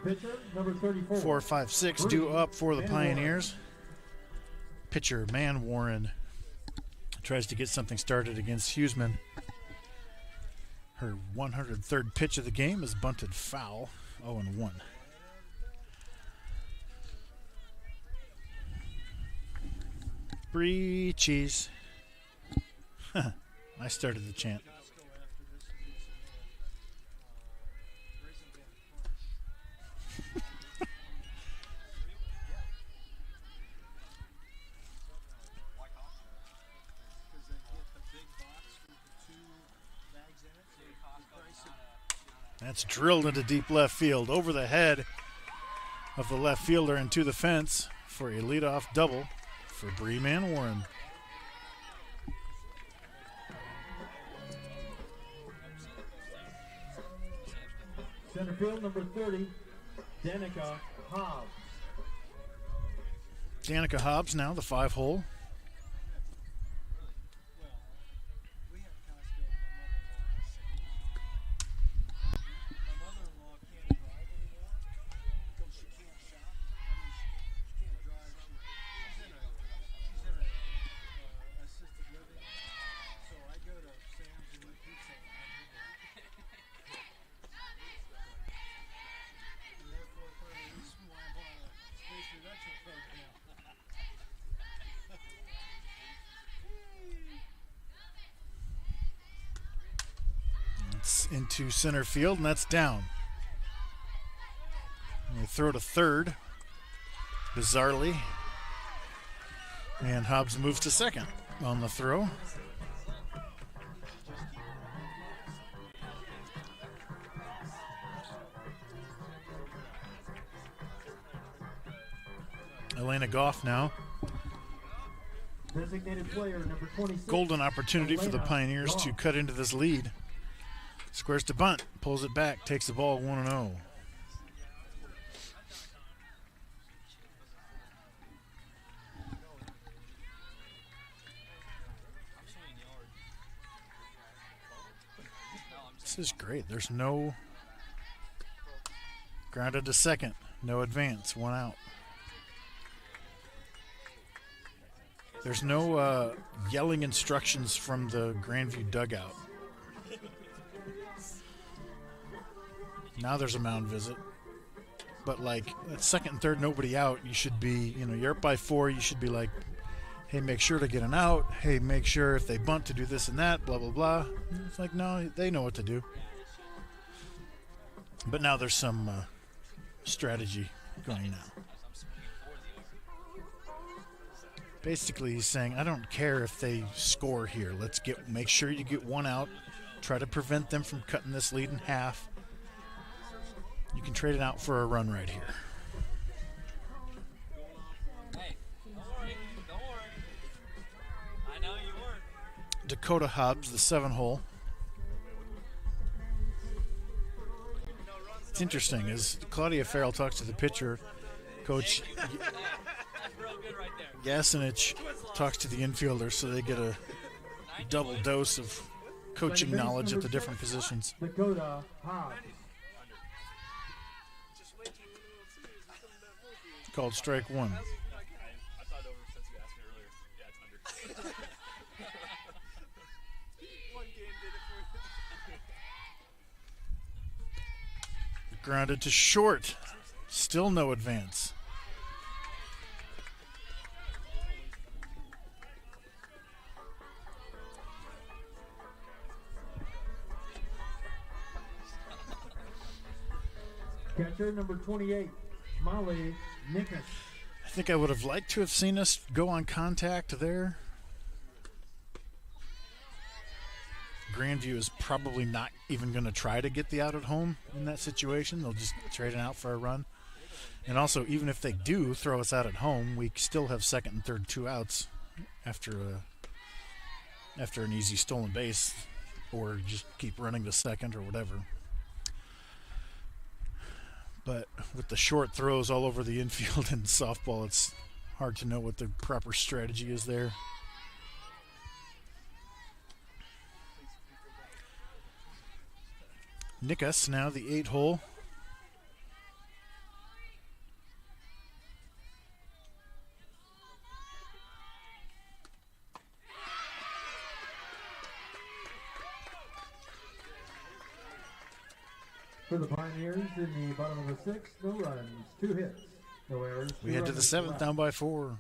Pitcher, number 34. 4, 5, 6 due up for the Pioneers. Pitcher Man Warren tries to get something started against Huseman. Her 103rd pitch of the game is bunted foul, 0-1. Bree cheese. I started the chant. Let's go after this and get some more raisin bran punch. Because they get the big box with the 2 bags in it. So you price it. That's drilled into deep left field, over the head of the left fielder and to the fence for a leadoff double for Bree Man Warren. Center field, number 30, Danica Hobbs. Danica Hobbs now the 5-hole. Well, we have Costco. My mother-in-law can't drive anymore because she can't shop. I mean, she can't drive. She's in a assisted living. So I go to Sam's and eat pizza. And therefore, part of the reason why I'm on a space reduction program. It's into center field, and that's down. And they throw to third, bizarrely. And Hobbs moves to second on the throw. Elena Goff now. Designated player, number 26. Golden opportunity for the Elena Pioneers Goff. to cut into this lead. Squares to bunt, pulls it back, takes the ball 1-0. I'm swinging yard. No, I'm just This is great. There's no grounded to second, no advance, 1 out. There's no yelling instructions from the Grandview dugout. Now there's a mound visit. But like at second and third, nobody out, you should be, you're up by 4, you should be like, hey, make sure to get an out. Hey, make sure if they bunt to do this and that, blah, blah, blah. It's like, no, they know what to do. But now there's some strategy going now. I'm swinging for the over. Basically, he's saying, I don't care if they score here. Make sure you get 1 out. Try to prevent them from cutting this lead in half. You can trade it out for a run right here. Hey, don't worry. Don't worry. I know you weren't. Dakota Hobbs, the 7-hole. It's interesting as Claudia Farrell talks to the pitcher, Coach That's real good right there. Yasinich talks to the infielder, so they get a double dose of coaching knowledge at the different positions. Dakota Hobbs. Called strike 1. I thought over since you asked me earlier. Yeah, it's under. One game did it for you. Grounded to short. Still no advance. Catcher, number 28, Molly Nickus. I think I would have liked to have seen us go on contact there. Grandview is probably not even going to try to get the out at home in that situation. They'll just trade it out for a run. And also, even if they do throw us out at home, we still have second and third 2 outs after an easy stolen base, or just keep running to second or whatever. But with the short throws all over the infield in softball, it's hard to know what the proper strategy is there. Nickus now the 8-hole. For the Pioneers in the bottom of the sixth, no runs, 2 hits, no errors. We 2 head to the runners seventh, left. down by 4.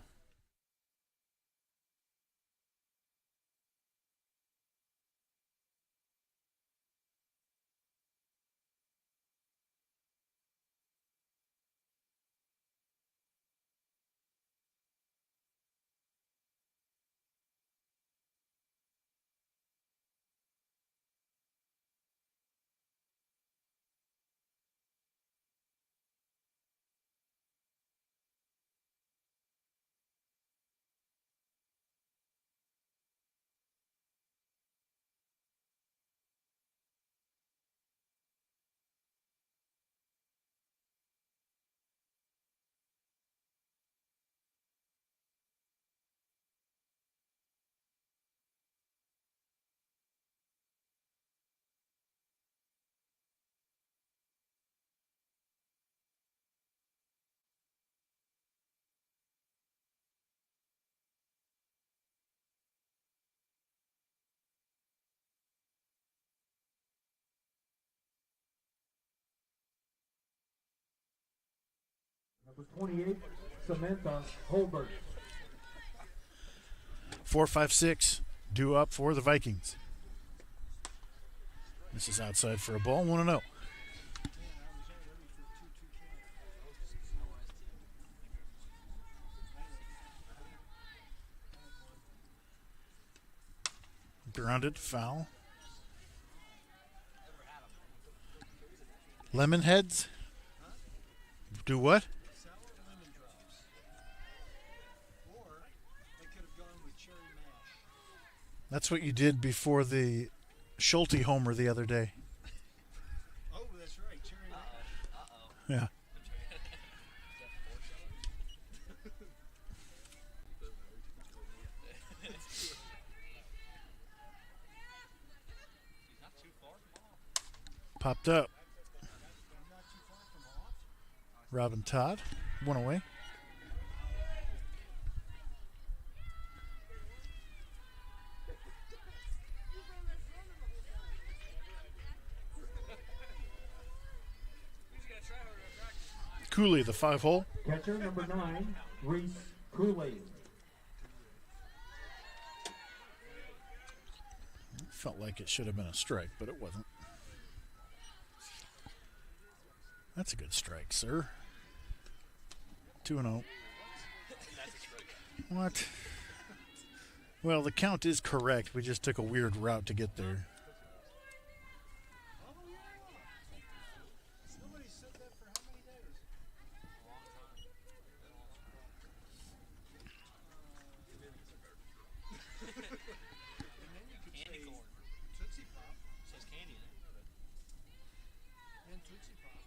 Number 28, Samantha Holbert. 4-5-6, due up for the Vikings. This is outside for a ball, 1-0. Grounded, foul. Lemon heads? Do what? Sour lemon drops. Or they could have gone with cherry mash. That's what you did before the Schulte homer the other day. Oh, that's right, cherry mash. Yeah. Not too far from home. Popped up. Not too far from off. Robin Todd, one away. Cooley, the 5-hole. Catcher number 9, Reese Cooley. Felt like it should have been a strike, but it wasn't. That's a good strike, sir. 2-0. What? Well, the count is correct. We just took a weird route to get there. Oh, yeah. Somebody said that for how many days? And then you could Candy say corn. Tootsie Pop Says candy in it. and Tootsie Pop.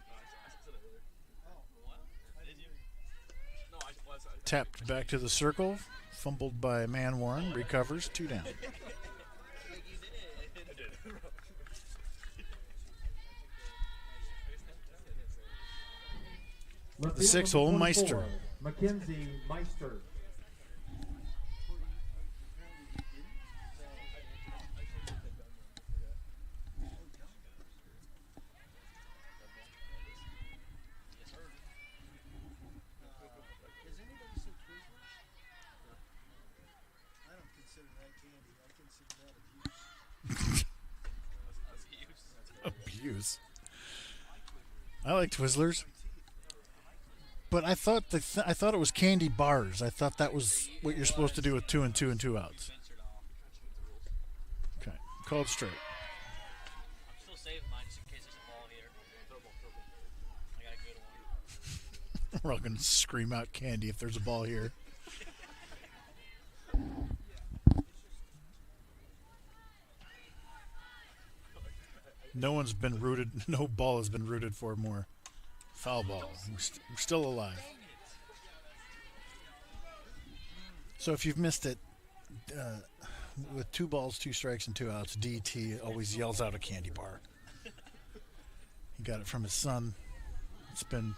Oh, What? I Did didn't you? hear No, I was. Tapped back to the circle. Fumbled by Man Warren. Recovers. 2 down. Like you did. I did. Left The field 6-hole, number Meister. 24, Mackenzie Meister. Has anybody said Twizzlers? I don't consider that candy. I consider that abuse. Abuse. I like Twizzlers, but I thought I thought it was candy bars. I thought that was what you're supposed to do with 2 and 2 and 2 outs. Okay, called straight. I'm still saving mine just in case there's a ball here. I got a good one. We're all gonna scream out candy if there's a ball here. No one's been rooted. No ball has been rooted for more. Foul ball. We're still alive. So if you've missed it, with 2 balls, 2 strikes, and 2 outs, DT always yells out a candy bar. He got it from his son. It's been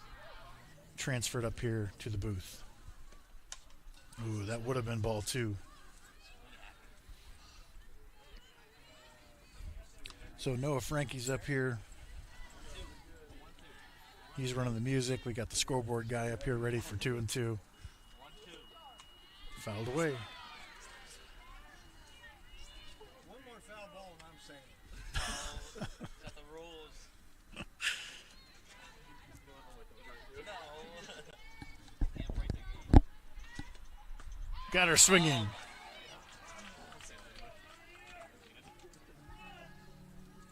transferred up here to the booth. Ooh, that would have been ball 2. So Noah Frankie's up here. He's running the music. We got the scoreboard guy up here ready for 2 and 2. Fouled away. One more foul ball and I'm saying it. That's the rules. No. Got her swinging.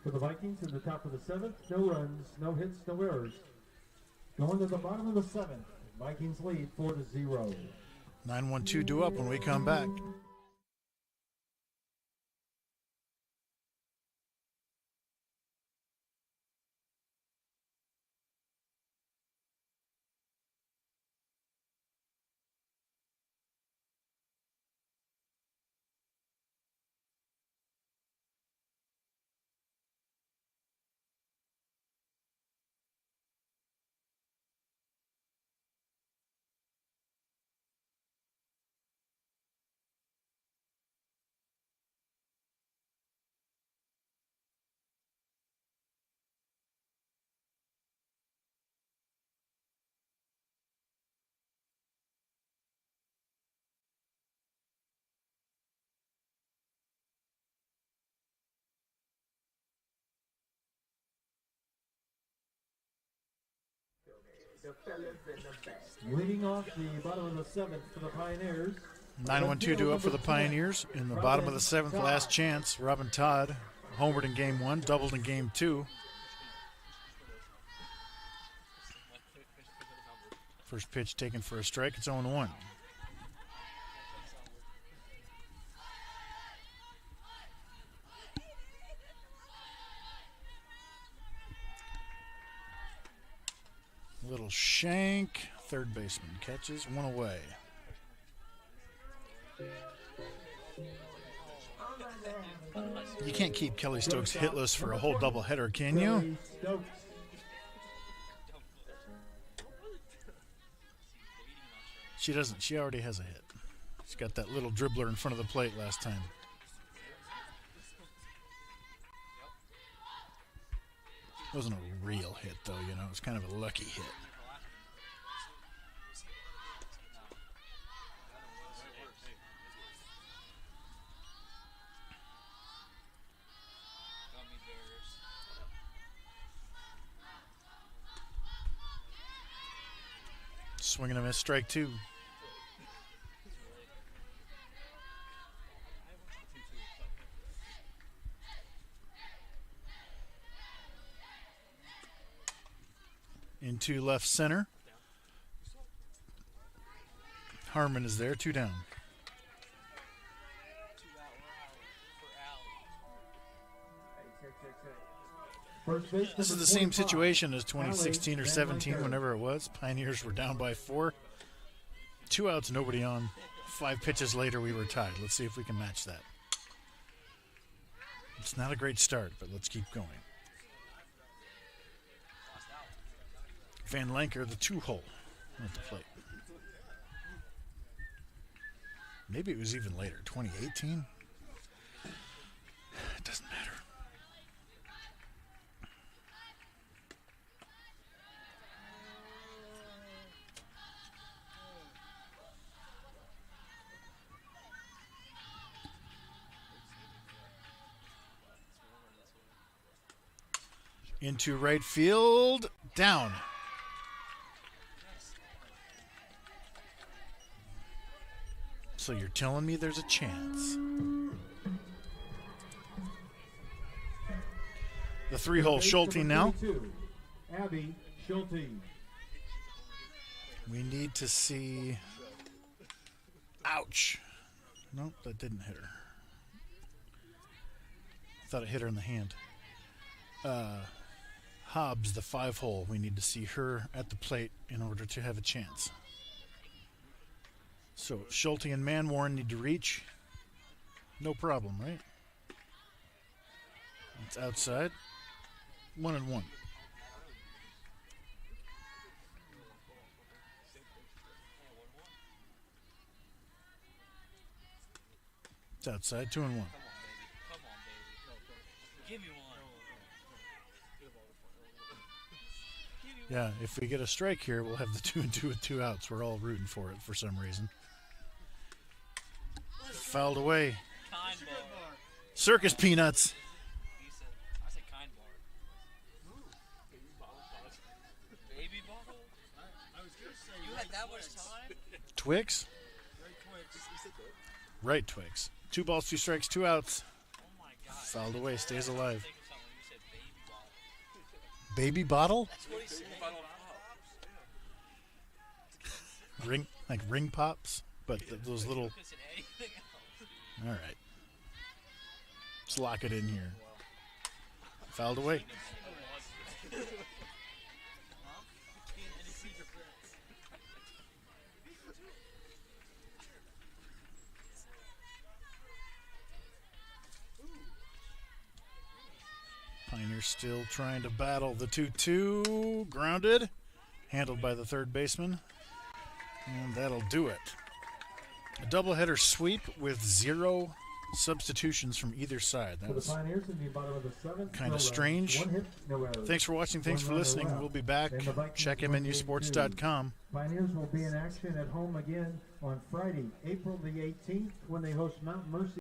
For the Vikings in the top of the 7th, no runs, no hits, no errors. Going to the bottom of the 7th, Vikings lead 4-0. 9-1-2 due up when we come back. Leading off the bottom of the 7th for the Pioneers. 9-1-2 due up for the Pioneers. In the bottom of the 7th, last chance. Robin Todd homered in game 1, doubled in game 2. First pitch taken for a strike. It's 0-1. Little shank. Third baseman catches. 1 away. You can't keep Kelly Stokes hitless for a whole doubleheader, can you? Kelly Stokes. She doesn't. She already has a hit. She's got that little dribbler in front of the plate last time. It wasn't a real hit, though, you know. It was kind of a lucky hit. Swinging a miss, strike 2. Into left center. Harmon is there, 2 down. This is the same situation as 2016 or 17, whenever it was. Pioneers were down by 4. 2 outs, nobody on. 5 pitches later, we were tied. Let's see if we can match that. It's not a great start, but let's keep going. Van Lanker, the 2-hole at the plate. Maybe it was even later, 2018. It doesn't matter. Into right field, down. So you're telling me there's a chance. The 3-hole Schulte now. Abby Schulte. We need to see. Ouch. Nope, that didn't hit her. I thought it hit her in the hand. Hobbs, the 5-hole. We need to see her at the plate in order to have a chance. So Schulte and Manwarren need to reach. No problem, right? It's outside. 1-1. It's outside. 2-1. Come on, baby. Give me one. Yeah, if we get a strike here, we'll have the 2-2 with 2 outs. We're all rooting for it for some reason. Fouled away. Kind bar. Circus Peanuts. He said, I said kind bar. Baby bottle? I was gonna say You had that much time? Twix? Right Twix. Right, Twix. 2 balls, 2 strikes, 2 outs. Oh my god. Fouled away, stays alive. Think of something when you said baby bottle. Baby bottle? That's what he said. Ring pops? But those little... Could have said anything else. All right. Let's lock it in here. Fouled away. Pioneers still trying to battle the 2-2. Grounded. Handled by the third baseman. And that'll do it. A doubleheader sweep with 0 substitutions from either side. That For the was Pioneers in the bottom of the 7th. kinda no runs, strange. 1 hit, no errors. Thanks for watching. Thanks One for runner listening. left. We'll be back. And the Vikings Check win game MNUsports.com. Pioneers will be in action at home again on Friday, April the 18th, when they host Mount Mercy.